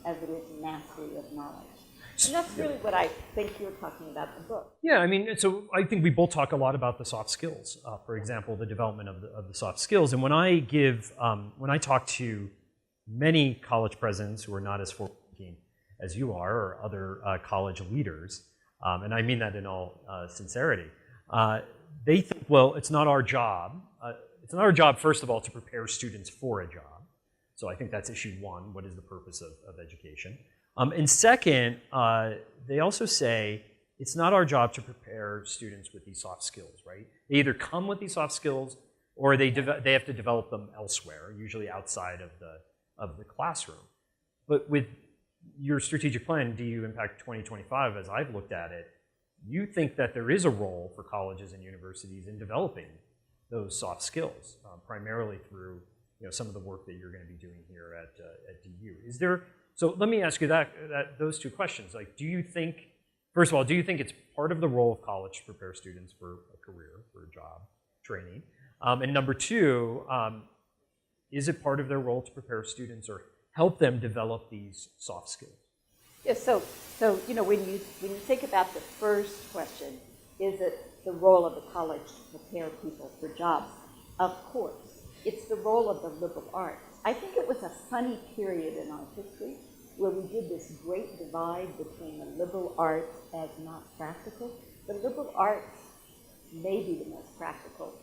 as it is mastery of knowledge. And that's really what I think you're talking about in the book. Yeah, I mean, so I think we both talk a lot about the soft skills. For example, the development of the soft skills. And when I talk to many college presidents who are not as forward-thinking as you are, or other college leaders, and I mean that in all sincerity, they think, well, it's not our job. It's not our job, first of all, to prepare students for a job. So I think that's issue one. What is the purpose of education? And second, they also say it's not our job to prepare students with these soft skills, right? They either come with these soft skills or they have to develop them elsewhere, usually outside of the classroom. But with your strategic plan, DU Impact 2025, as I've looked at it, you think that there is a role for colleges and universities in developing those soft skills, primarily through some of the work that you're going to be doing here at DU. Is there? So let me ask you those two questions. Like, do you think, first of all, do you think it's part of the role of college to prepare students for a career, for a job, training? And number two, is it part of their role to prepare students or help them develop these soft skills? Yes, so when you think about the first question, is it the role of the college to prepare people for jobs? Of course. It's the role of the liberal arts. I think it was a funny period in our history where we did this great divide between the liberal arts as not practical. The liberal arts may be the most practical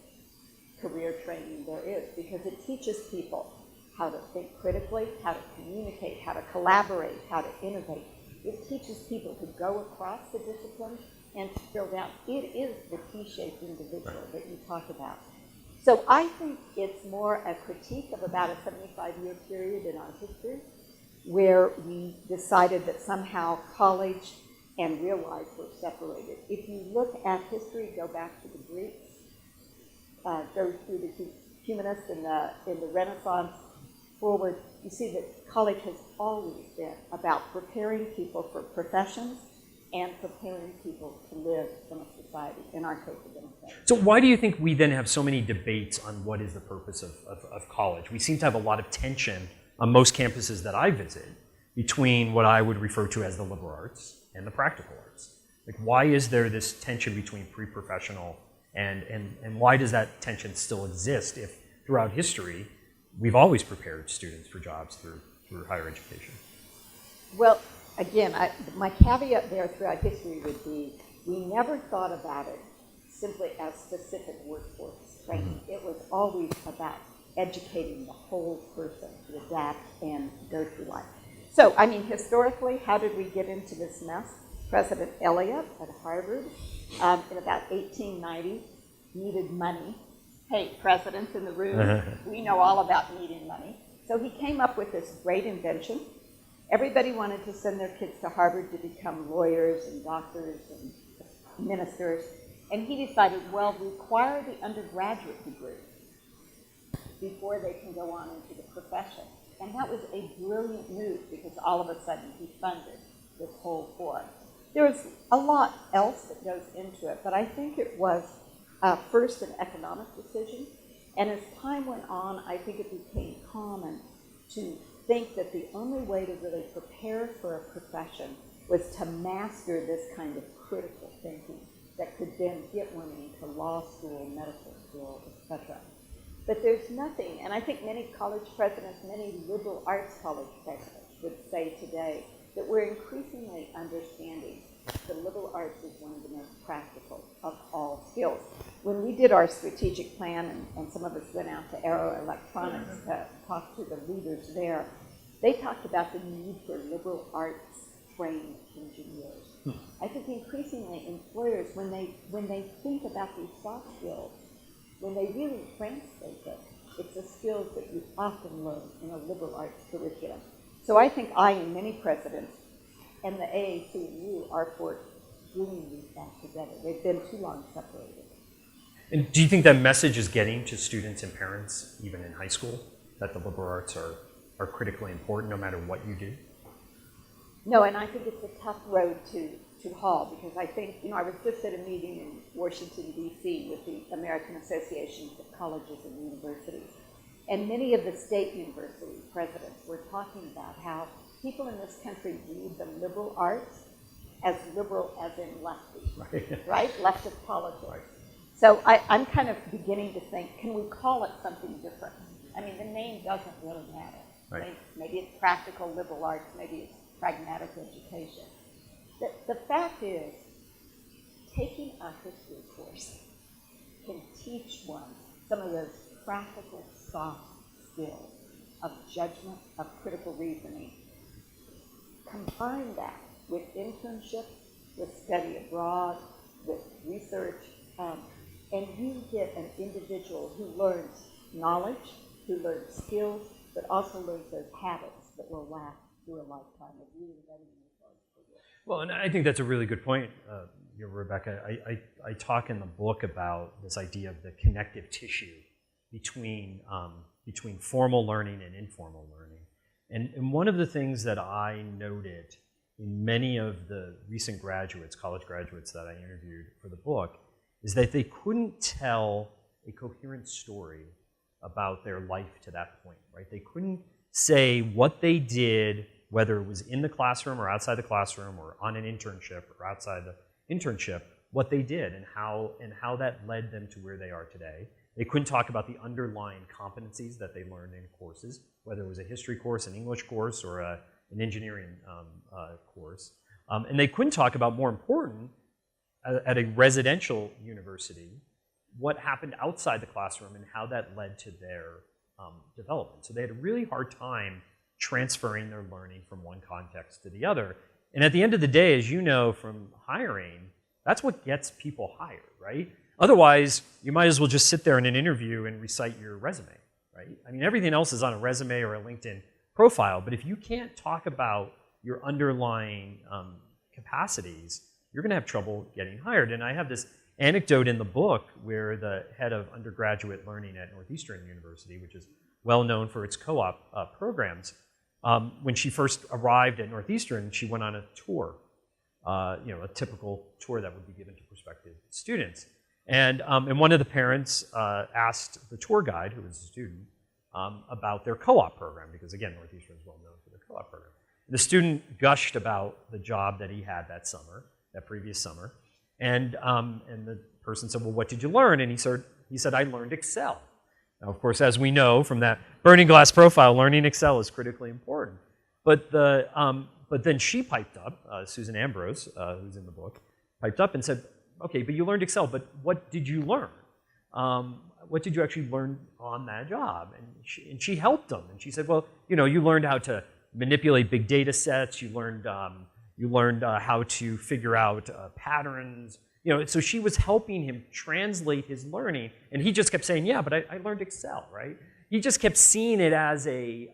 career training there is because it teaches people how to think critically, how to communicate, how to collaborate, how to innovate. It teaches people to go across the disciplines and to build out. It is the T-shaped individual that you talk about. So I think it's more a critique of about a 75-year period in our history where we decided that somehow college and real life were separated. If you look at history, go back to the Greeks, go through the humanists in the Renaissance forward, you see that college has always been about preparing people for professions and preparing people to live in a society, in our case, a democracy. So why do you think we then have so many debates on what is the purpose of college? We seem to have a lot of tension on most campuses that I visit between what I would refer to as the liberal arts and the practical arts. Like, why is there this tension between pre-professional and why does that tension still exist if throughout history we've always prepared students for jobs through higher education? Well, again, my caveat there throughout history would be we never thought about it simply as specific workforce training. It was always about educating the whole person to adapt and go through life. So, I mean, historically, how did we get into this mess? President Eliot at Harvard in about 1890 needed money. Hey, presidents in the room, we know all about needing money. So he came up with this great invention. Everybody wanted to send their kids to Harvard to become lawyers and doctors and ministers. And he decided, well, require the undergraduate degree before they can go on into the profession. And that was a brilliant move because all of a sudden he funded this whole forum. There's a lot else that goes into it, but I think it was first an economic decision. And as time went on, I think it became common to think that the only way to really prepare for a profession was to master this kind of critical thinking that could then get one into law school, medical school, etc. But there's nothing, and I think many college presidents, many liberal arts college presidents would say today that we're increasingly understanding the liberal arts is one of the most practical of all skills. When we did our strategic plan, and some of us went out to Aero Electronics to talk to the leaders there, they talked about the need for liberal arts trained engineers. I think increasingly employers, when they think about these soft skills, when they really translate them, it's the skills that you often learn in a liberal arts curriculum. So I think I and many presidents and the AAC and you are for bringing these back together. They've been too long separated. And do you think that message is getting to students and parents, even in high school, that the liberal arts are critically important no matter what you do? No, and I think it's a tough road to haul because I think, I was just at a meeting in Washington, D.C. with the American Associations of Colleges and Universities. And many of the state university presidents were talking about how people in this country read the liberal arts as liberal as in lefty, right? Leftist politics. So I'm kind of beginning to think, can we call it something different? I mean, the name doesn't really matter. Right. Maybe it's practical liberal arts, maybe it's pragmatic education. The fact is, taking a history course can teach one some of those practical, soft skills of judgment, of critical reasoning. Combine that with internship, with study abroad, with research, and you get an individual who learns knowledge, who learns skills, but also learns those habits that will last through a lifetime of really letting themselves forget. Well, and I think that's a really good point, Rebecca. I talk in the book about this idea of the connective tissue between formal learning and informal learning. And one of the things that I noted in many of the recent graduates, college graduates that I interviewed for the book, is that they couldn't tell a coherent story about their life to that point, right? They couldn't say what they did, whether it was in the classroom or outside the classroom or on an internship or outside the internship, what they did and how that led them to where they are today. They couldn't talk about the underlying competencies that they learned in courses, whether it was a history course, an English course, or an engineering course. And they couldn't talk about, more important, at a residential university, what happened outside the classroom and how that led to their development. So they had a really hard time transferring their learning from one context to the other. And at the end of the day, as you know from hiring, that's what gets people hired, right? Otherwise, you might as well just sit there in an interview and recite your resume, right? I mean, everything else is on a resume or a LinkedIn profile, but if you can't talk about your underlying capacities, you're going to have trouble getting hired. And I have this anecdote in the book where the head of undergraduate learning at Northeastern University, which is well known for its co-op programs, when she first arrived at Northeastern, she went on a tour, a typical tour that would be given to prospective students. And one of the parents asked the tour guide, who was a student, about their co-op program, because again, Northeastern is well known for their co-op program. The student gushed about the job that he had that previous summer, and the person said, "Well, what did you learn?" And he said, "I learned Excel." Now, of course, as we know from that burning glass profile, learning Excel is critically important. But then she piped up, Susan Ambrose, who's in the book, piped up and said, "Okay, but you learned Excel, but what did you learn? What did you actually learn on that job?" And she helped them, and she said, "Well, you learned how to manipulate big data sets. You learned how to figure out patterns. So she was helping him translate his learning, and he just kept saying, "Yeah, but I learned Excel," right? He just kept seeing it as I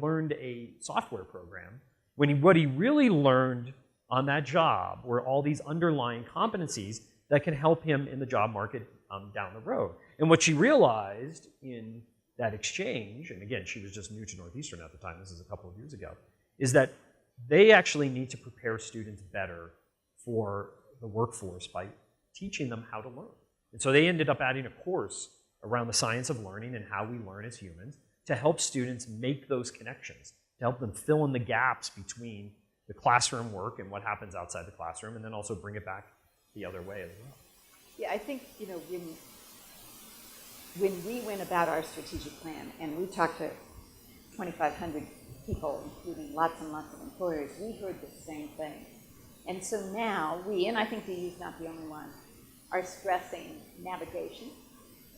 learned a software program, when what he really learned on that job were all these underlying competencies that can help him in the job market down the road. And what she realized in that exchange, and again, she was just new to Northeastern at the time, this is a couple of years ago, is that they actually need to prepare students better for the workforce by teaching them how to learn. And so they ended up adding a course around the science of learning and how we learn as humans to help students make those connections, to help them fill in the gaps between the classroom work and what happens outside the classroom, and then also bring it back the other way as well. Yeah, I think, when we went about our strategic plan and we talked to 2,500 people, including lots and lots of employers, we heard the same thing. And so now we, and I think DU is not the only one, are stressing navigation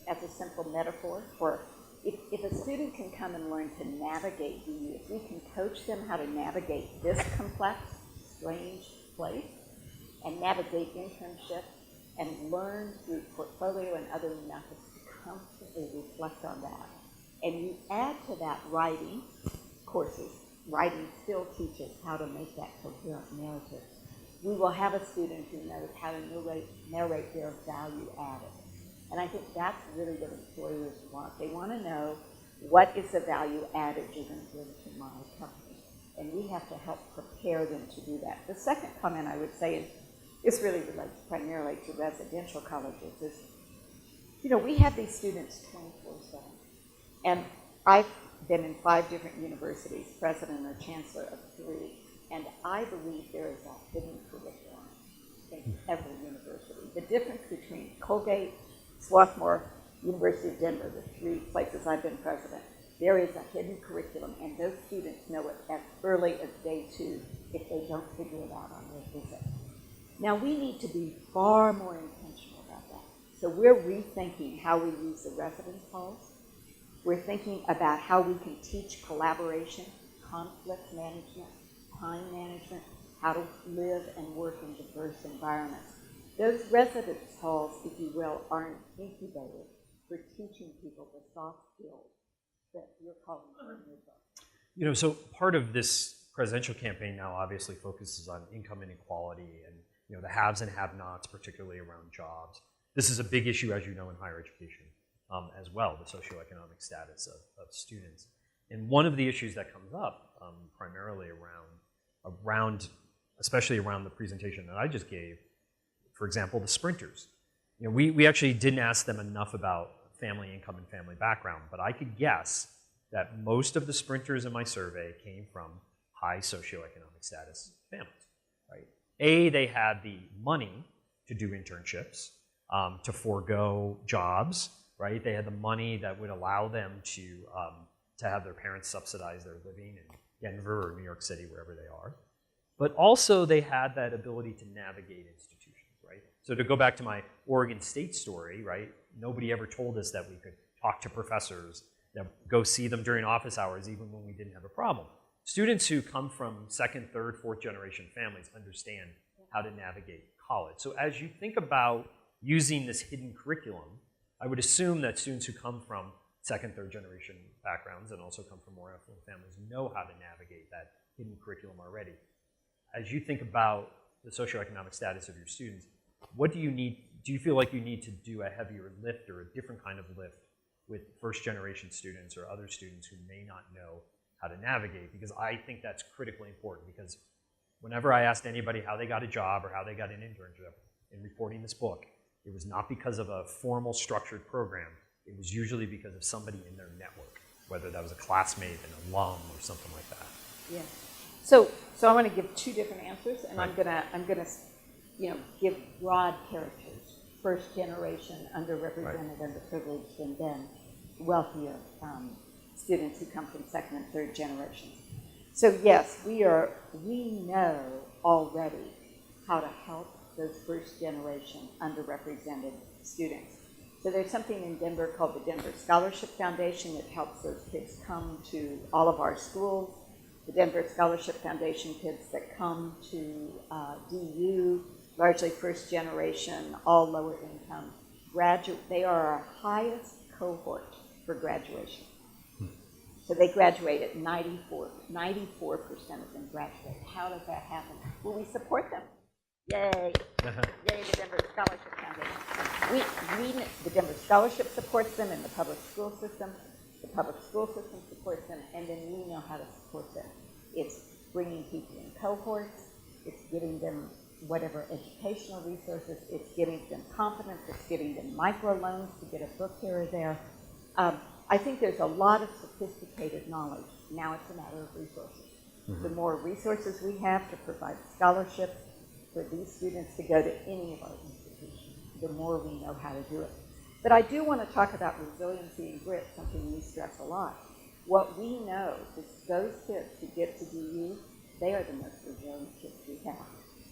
as a simple metaphor for if a student can come and learn to navigate DU, if we can coach them how to navigate this complex, strange place, and navigate internship, and learn through portfolio and other methods to constantly reflect on that. And you add to that writing courses. Writing still teaches how to make that coherent narrative. We will have a student who knows how to narrate their value added. And I think that's really what employers want. They want to know, what is the value added you're going to bring to my company? And we have to help prepare them to do that. The second comment I would say is, this really relates primarily to residential colleges, is, we have these students 24/7. And I've been in 5 different universities, president or chancellor of 3, And I believe there is a hidden curriculum in every university. The difference between Colgate, Swarthmore, University of Denver, the three places I've been president, there is a hidden curriculum, and those students know it as early as day 2 if they don't figure it out on their visit. Now, we need to be far more intentional about that. So we're rethinking how we use the residence halls. We're thinking about how we can teach collaboration, conflict management, time management, how to live and work in diverse environments. Those residence halls, if you will, are an incubator for teaching people the soft skills that you're calling for in your book. So part of this presidential campaign now obviously focuses on income inequality and the haves and have-nots, particularly around jobs. This is a big issue, as you know, in higher education as well, the socioeconomic status of students. And one of the issues that comes up primarily around, especially around the presentation that I just gave, for example, the sprinters. We actually didn't ask them enough about family income and family background, but I could guess that most of the sprinters in my survey came from high socioeconomic status families, right? They had the money to do internships, to forego jobs, right? They had the money that would allow them to have their parents subsidize their living in Denver or New York City, wherever they are. But also they had that ability to navigate institutions, right? So to go back to my Oregon State story, right? Nobody ever told us that we could talk to professors, that go see them during office hours, even when we didn't have a problem. Students who come from second, third, fourth generation families understand how to navigate college. So as you think about using this hidden curriculum, I would assume that students who come from second, third generation backgrounds and also come from more affluent families know how to navigate that hidden curriculum already. As you think about the socioeconomic status of your students, what do you need? Do you feel like you need to do a heavier lift or a different kind of lift with first generation students or other students who may not know how to navigate? Because I think that's critically important, because whenever I asked anybody how they got a job or how they got an internship in reporting this book, it was not because of a formal structured program. It was usually because of somebody in their network, whether that was a classmate, an alum, or something like that. Yeah. So I want to give 2 different answers, and Right. I'm gonna give broad characters: first generation, underrepresented, underprivileged, and then wealthier students who come from second and third generations. So yes, we know already how to help those first generation underrepresented students. So there's something in Denver called the Denver Scholarship Foundation that helps those kids come to all of our schools. The Denver Scholarship Foundation kids that come to DU, largely first generation, all lower income, they are our highest cohort for graduation. So they graduate at 94% of them graduate. How does that happen? Well, we support them. Yay. Yay, the Denver Scholarship Foundation. The Denver Scholarship supports them in the public school system. The public school system supports them, and then we know how to support them. It's bringing people in cohorts. It's giving them whatever educational resources. It's giving them confidence. It's giving them microloans to get a book here or there. I think there's a lot of sophisticated knowledge. Now it's a matter of resources. Mm-hmm. The more resources we have to provide scholarships for these students to go to any of our institutions, the more we know how to do it. But I do want to talk about resiliency and grit, something we stress a lot. What we know is those kids who get to DU, they are the most resilient kids we have.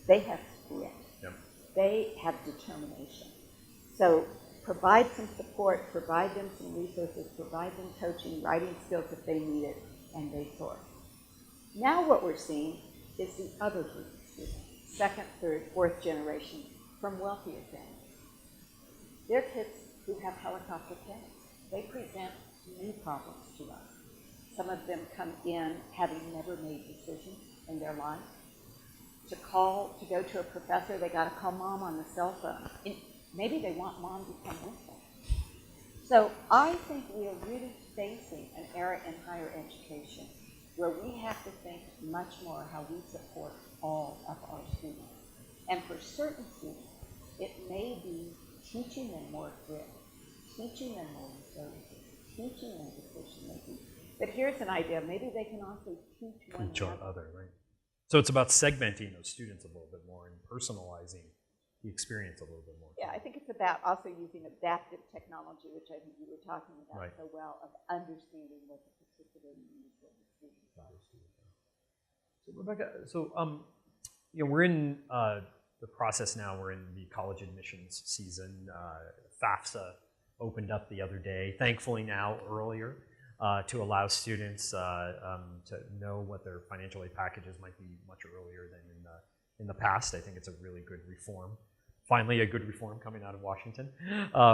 They have grit. Yep. They have determination. So provide some support, provide them some resources, provide them coaching, writing skills if they need it, and they soar. Now what we're seeing is the other group of students, second, third, fourth generation, from wealthier families. They're kids who have helicopter parents. They present new problems to us. Some of them come in having never made decisions in their life. To go to a professor, they got to call mom on the cell phone. Maybe they want mom to come with them. So I think we are really facing an era in higher education where we have to think much more how we support all of our students. And for certain students, it may be teaching them more grit, teaching them more resiliency, teaching them decision making. But here's an idea: maybe they can also teach one another. Other, right? So it's about segmenting those students a little bit more and personalizing the experience a little bit more. Yeah, I think it's about also using adaptive technology, which I think you were talking about Right. so well, of understanding what the particular needs of the students are. So Rebecca, we're in the process now. We're in the college admissions season. FAFSA opened up the other day, thankfully now earlier, to allow students to know what their financial aid packages might be much earlier than in the past. I think it's a really good reform. Finally, a good reform coming out of Washington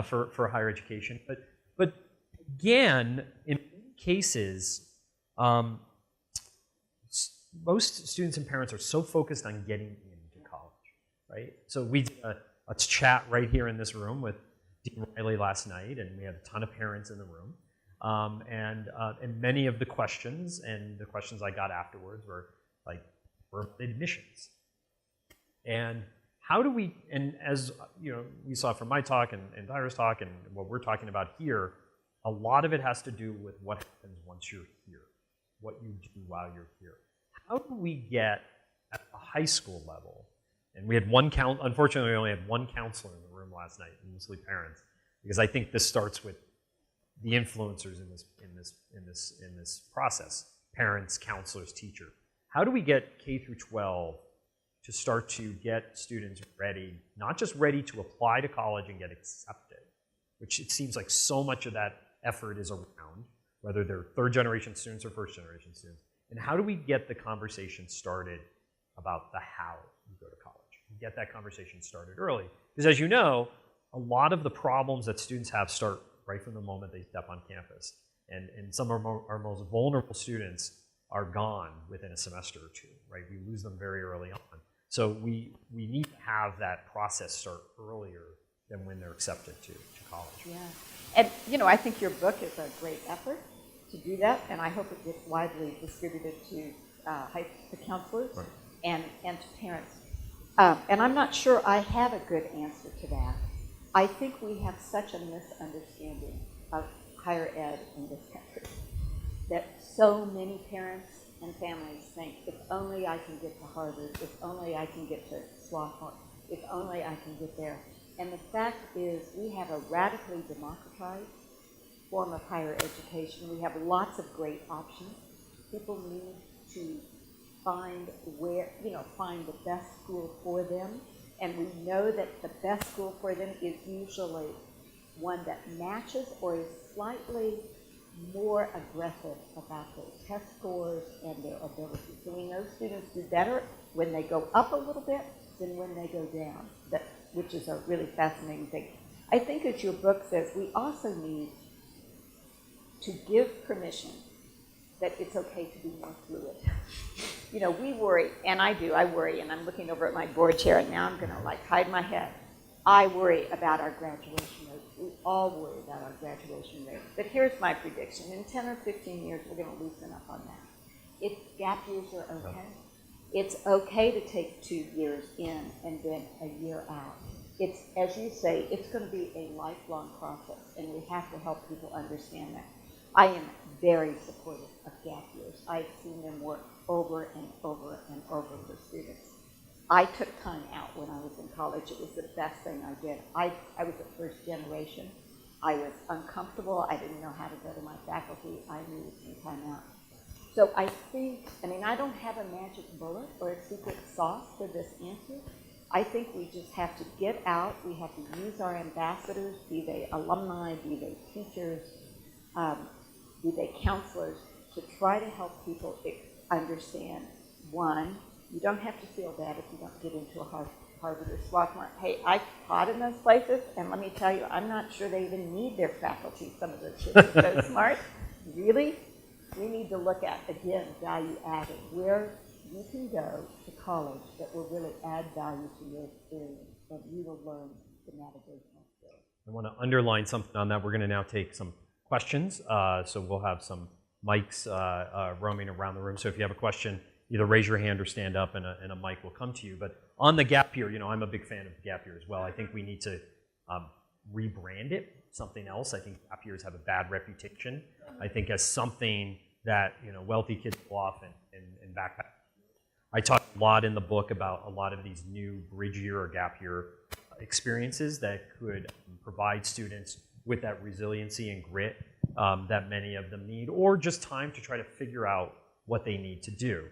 for higher education. But again, in many cases, most students and parents are so focused on getting into college, right? So we did a chat right here in this room with Dean Riley last night, and we had a ton of parents in the room. And many of the questions I got afterwards were like, were admissions. And how do we, and as you know, we saw from my talk and Tyra's talk and what we're talking about here, a lot of it has to do with what happens once you're here, what you do while you're here. How do we get at the high school level, and we had unfortunately we only had one counselor in the room last night, mostly parents, because I think this starts with the influencers in this process, parents, counselors, teachers. How do we get K through 12 to start to get students ready, not just ready to apply to college and get accepted, which it seems like so much of that effort is around, whether they're third generation students or first generation students. And how do we get the conversation started about the how you go to college? Get that conversation started early. Because as you know, a lot of the problems that students have start right from the moment they step on campus. And some of our most vulnerable students are gone within a semester or two, right? We lose them very early on. So we need to have that process start earlier than when they're accepted to college. Yeah. And, I think your book is a great effort to do that, and I hope it gets widely distributed to counselors Right. and to parents. And I'm not sure I have a good answer to that. I think we have such a misunderstanding of higher ed in this country that so many parents and families think, if only I can get to Harvard, if only I can get to Swarthmore, if only I can get there. And the fact is, we have a radically democratized form of higher education. We have lots of great options. People need to find the best school for them. And we know that the best school for them is usually one that matches or is slightly more aggressive about their test scores and their ability. So we know students do better when they go up a little bit than when they go down, which is a really fascinating thing. I think, as your book says, we also need to give permission that it's okay to be more fluid. We worry, and I worry, and I'm looking over at my board chair, and now I'm going to hide my head. I worry about our graduation rate. We all worry about our graduation rate. But here's my prediction. In 10 or 15 years, we're going to loosen up on that. If gap years are okay, it's okay to take 2 years in and then a year out. It's, as you say, it's going to be a lifelong process, and we have to help people understand that. I am very supportive of gap years. I've seen them work over and over and over for students. I took time out when I was in college. It was the best thing I did. I was a first generation. I was uncomfortable. I didn't know how to go to my faculty. I needed some time out. So I think, I don't have a magic bullet or a secret sauce for this answer. I think we just have to get out. We have to use our ambassadors, be they alumni, be they teachers, be they counselors, to try to help people understand, one, you don't have to feel bad if you don't get into a Harvard or Swarthmore. Hey, I taught in those places, and let me tell you, I'm not sure they even need their faculty. Some of those kids are so smart. Really? We need to look at, again, value added, where you can go to college that will really add value to your experience, and you will learn the navigational skills. I want to underline something on that. We're going to now take some questions. So we'll have some mics roaming around the room. So if you have a question, either raise your hand or stand up, and a mic will come to you. But on the gap year, I'm a big fan of gap year as well. I think we need to rebrand it something else. I think gap years have a bad reputation. I think as something that wealthy kids go off and backpack. I talk a lot in the book about a lot of these new bridge year or gap year experiences that could provide students with that resiliency and grit that many of them need, or just time to try to figure out what they need to do.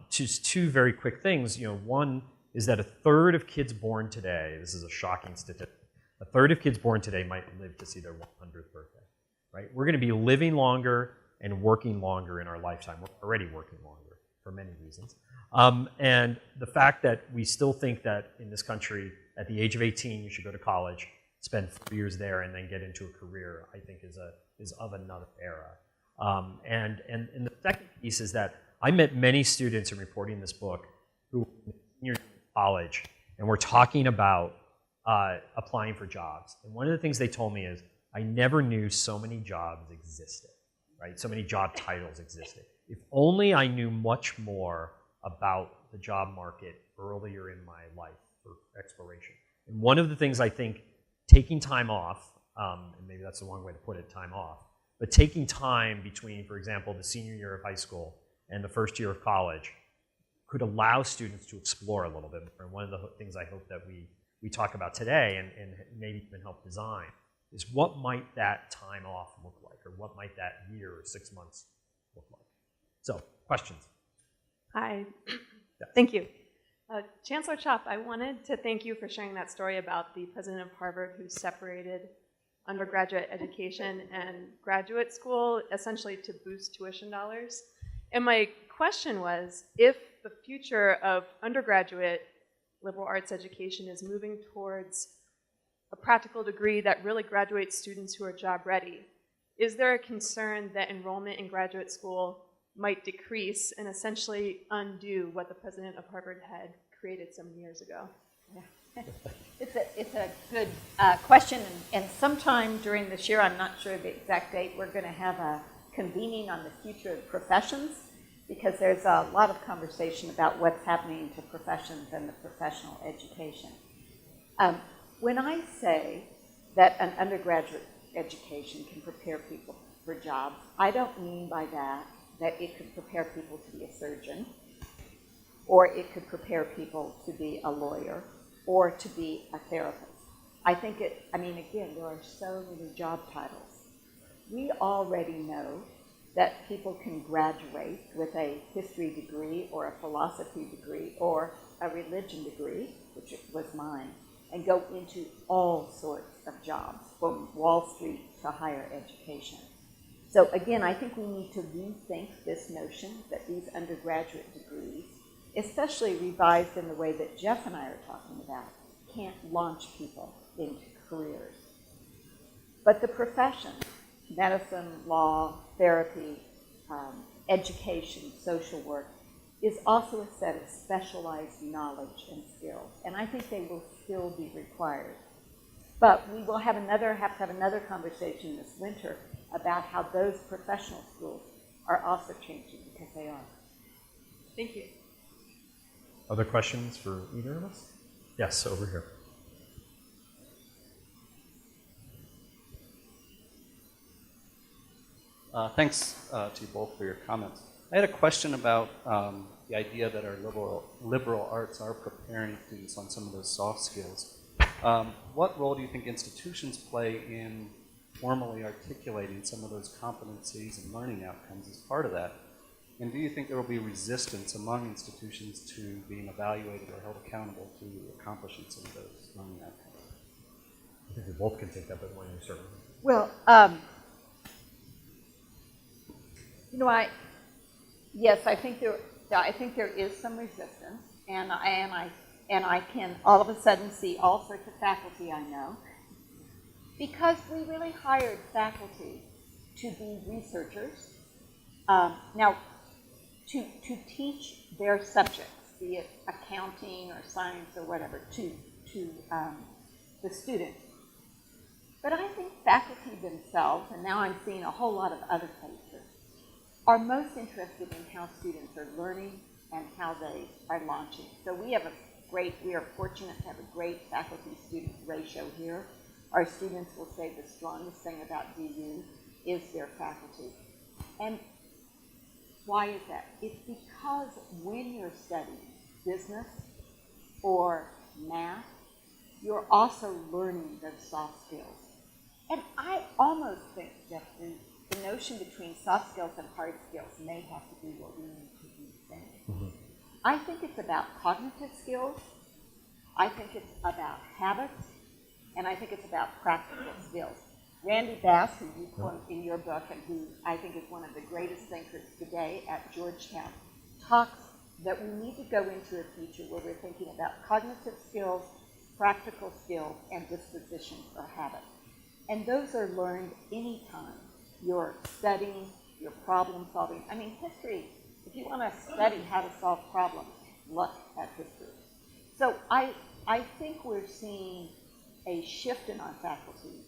Just two very quick things. One is that a third of kids born today, this is a shocking statistic, a third of kids born today might live to see their 100th birthday, right? We're going to be living longer and working longer in our lifetime. We're already working longer for many reasons. And the fact that we still think that in this country, at the age of 18, you should go to college, spend 4 years there, and then get into a career, I think is of another era. And the second piece is that I met many students in reporting this book who were in senior year of college and were talking about applying for jobs. And one of the things they told me is, I never knew so many jobs existed, right? So many job titles existed. If only I knew much more about the job market earlier in my life for exploration. And one of the things I think taking time off, and maybe that's the wrong way to put it, time off, but taking time between, for example, the senior year of high school and the first year of college could allow students to explore a little bit more. And one of the things I hope that we talk about today and maybe even help design is what might that time off look like, or what might that year or 6 months look like. So, questions? Hi. Yeah. Thank you. Chancellor Chopp, I wanted to thank you for sharing that story about the president of Harvard who separated undergraduate education and graduate school essentially to boost tuition dollars. And my question was, if the future of undergraduate liberal arts education is moving towards a practical degree that really graduates students who are job ready, is there a concern that enrollment in graduate school might decrease and essentially undo what the president of Harvard had created some years ago? Yeah. It's a good question, and sometime during this year, I'm not sure the exact date, we're going to have a convening on the future of professions, because there's a lot of conversation about what's happening to professions and the professional education. When I say that an undergraduate education can prepare people for jobs, I don't mean by that it could prepare people to be a surgeon, or it could prepare people to be a lawyer, or to be a therapist. Again, there are so many job titles. We already know that people can graduate with a history degree or a philosophy degree or a religion degree, which was mine, and go into all sorts of jobs, from Wall Street to higher education. So again, I think we need to rethink this notion that these undergraduate degrees, especially revised in the way that Jeff and I are talking about, can't launch people into careers. But the professions, medicine, law, therapy, education, social work, is also a set of specialized knowledge and skills. And I think they will still be required. But we will have to have another conversation this winter about how those professional schools are also changing, because they are. Thank you. Other questions for either of us? Yes, over here. Thanks to you both for your comments. I had a question about the idea that our liberal arts are preparing students on some of those soft skills. What role do you think institutions play in formally articulating some of those competencies and learning outcomes as part of that? And do you think there will be resistance among institutions to being evaluated or held accountable to accomplishing some of those learning outcomes? I think we both can take that, but when you start. Well, yes, I think there is some resistance, and I can all of a sudden see all sorts of faculty I know, because we really hired faculty to be researchers. Now, to teach their subjects, be it accounting or science or whatever, to the students. But I think faculty themselves, and now I'm seeing a whole lot of other places, are most interested in how students are learning and how they are launching. So we are fortunate to have a great faculty-student ratio here. Our students will say the strongest thing about DU is their faculty. And Why is that? It's because when you're studying business or math, you're also learning those soft skills. And I almost think, Jeff, the notion between soft skills and hard skills may have to be what we need to be saying. I think it's about cognitive skills. I think it's about habits. And I think it's about practical skills. Randy Bass, who you quote in your book and who I think is one of the greatest thinkers today at Georgetown, talks that we need to go into a future where we're thinking about cognitive skills, practical skills, and dispositions or habits. And those are learned anytime you're studying, you're problem solving. I mean, history, if you want to study how to solve problems, look at history. So I think we're seeing a shift in our faculty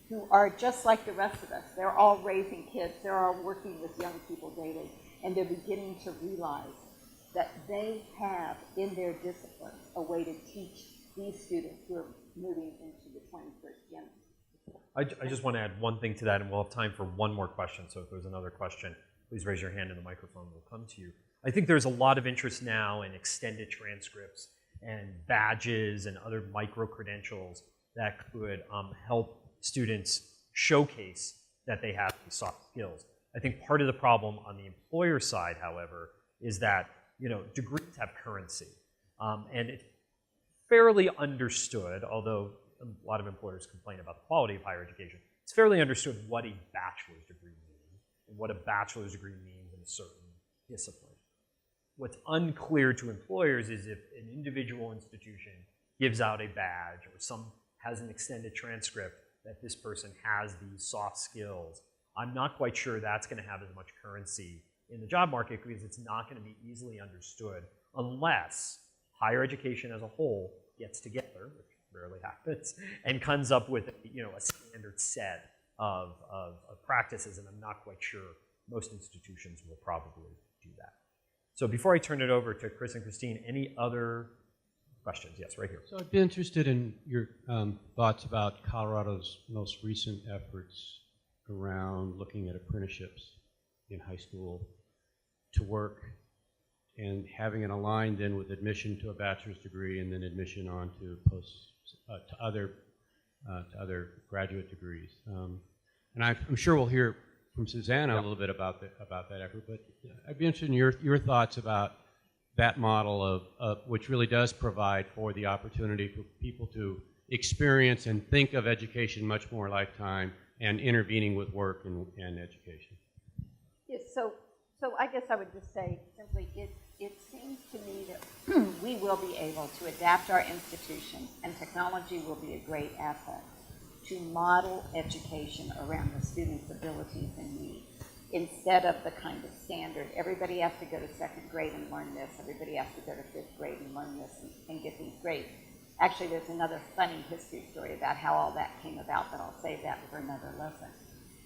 who are just like the rest of us. They're all raising kids, they're all working with young people daily, and they're beginning to realize that they have in their disciplines a way to teach these students who are moving into the 21st generation. I just want to add one thing to that, and we'll have time for one more question. So if there's another question, please raise your hand and the microphone will come to you. I think there's a lot of interest now in extended transcripts and badges and other micro-credentials that could help students showcase that they have these soft skills. I think part of the problem on the employer side, however, is that degrees have currency. And it's fairly understood, although a lot of employers complain about the quality of higher education, it's fairly understood what a bachelor's degree means and what a bachelor's degree means in a certain discipline. What's unclear to employers is if an individual institution gives out a badge or has an extended transcript that this person has these soft skills, I'm not quite sure that's going to have as much currency in the job market because it's not going to be easily understood unless higher education as a whole gets together, which rarely happens, and comes up with a standard set of practices, and I'm not quite sure most institutions will probably do that. So before I turn it over to Chris and Christine, any other questions? Yes, right here. So I'd be interested in your thoughts about Colorado's most recent efforts around looking at apprenticeships in high school to work and having it aligned then with admission to a bachelor's degree and then admission on to other graduate degrees. And I'm sure we'll hear from Susanna a little bit about that effort, but I'd be interested in your thoughts about that model of which really does provide for the opportunity for people to experience and think of education much more lifetime and intervening with work and education. Yes, so I guess I would just say simply it seems to me that we will be able to adapt our institutions, and technology will be a great asset to model education around the student's abilities and needs, instead of the kind of standard, everybody has to go to second grade and learn this, everybody has to go to fifth grade and learn this and get these grades. Actually, there's another funny history story about how all that came about, but I'll save that for another lesson.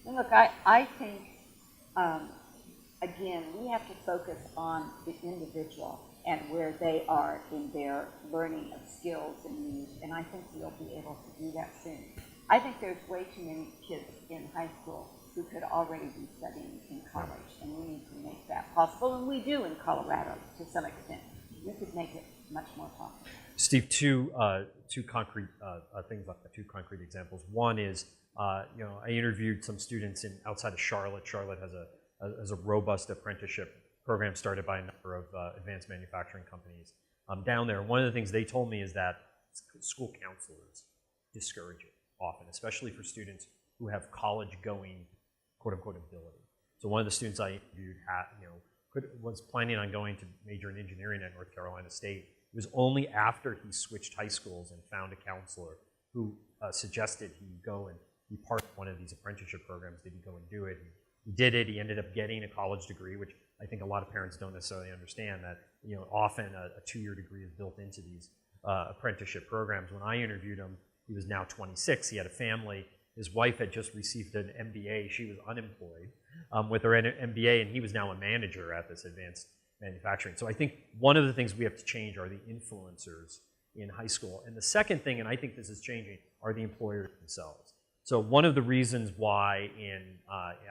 And look, I think, again, we have to focus on the individual and where they are in their learning of skills and needs, and I think we'll be able to do that soon. I think there's way too many kids in high school who could already be studying in college, and we need to make that possible, and we do in Colorado to some extent. We could make it much more possible. Steve, two concrete things, like two concrete examples. One is, I interviewed some students outside of Charlotte. Charlotte has a robust apprenticeship program started by a number of advanced manufacturing companies down there. One of the things they told me is that school counselors discourage it often, especially for students who have college-going, quote-unquote, ability. So one of the students I interviewed was planning on going to major in engineering at North Carolina State. It was only after he switched high schools and found a counselor who suggested he go and be part of one of these apprenticeship programs that he go and do it. He did it. He ended up getting a college degree, which I think a lot of parents don't necessarily understand, that often a two-year degree is built into these apprenticeship programs. When I interviewed him, he was now 26. He had a family. His wife had just received an MBA. She was unemployed with her MBA, and he was now a manager at this advanced manufacturing. So I think one of the things we have to change are the influencers in high school. And the second thing, and I think this is changing, are the employers themselves. So one of the reasons why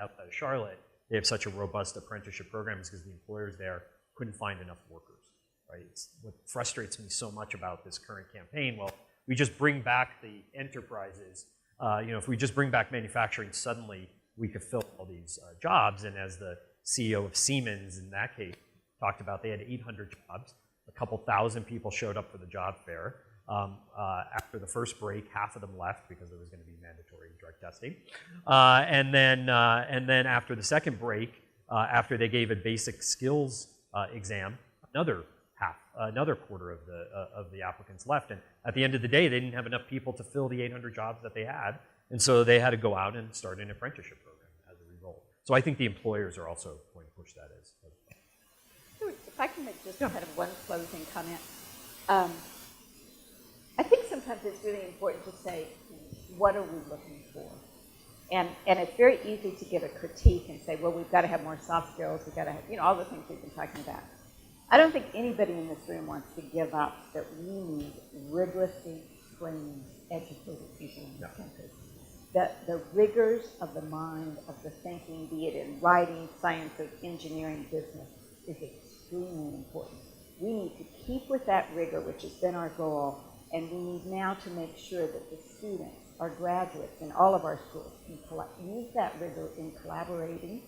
outside of Charlotte, they have such a robust apprenticeship program is because the employers there couldn't find enough workers, right? It's what frustrates me so much about this current campaign. Well, we just bring back the enterprises. If we just bring back manufacturing, suddenly we could fill all these jobs. And as the CEO of Siemens in that case talked about, they had 800 jobs. A couple thousand people showed up for the job fair. After the first break, half of them left because there was going to be mandatory drug testing. And then after the second break, after they gave a basic skills exam, another quarter of the applicants left. And at the end of the day, they didn't have enough people to fill the 800 jobs that they had. And so they had to go out and start an apprenticeship program as a result. So I think the employers are also going to push that as well. If I can make just kind of one closing comment. I think sometimes it's really important to say, what are we looking for? And it's very easy to give a critique and say, well, we've got to have more soft skills, we've got to have, all the things we've been talking about. I don't think anybody in this room wants to give up that we need rigorously trained, educated people in this country. The rigors of the mind, of the thinking, be it in writing, science, or engineering, business, is extremely important. We need to keep with that rigor, which has been our goal, and we need now to make sure that the students, our graduates in all of our schools, can use that rigor in collaborating,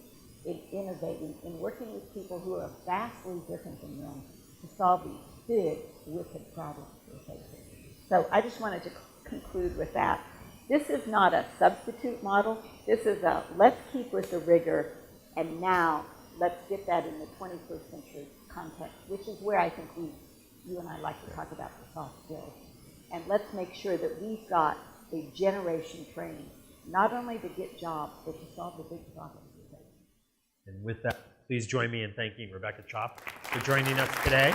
in innovating, in working with people who are vastly different than them to solve these big, wicked problems we're facing. So I just wanted to conclude with that. This is not a substitute model. This is a let's keep with the rigor, and now let's get that in the 21st century context, which is where I think you and I like to talk about the soft skills. And let's make sure that we've got a generation trained, not only to get jobs, but to solve the big problems we're facing. And with that, please join me in thanking Rebecca Chopp for joining us today.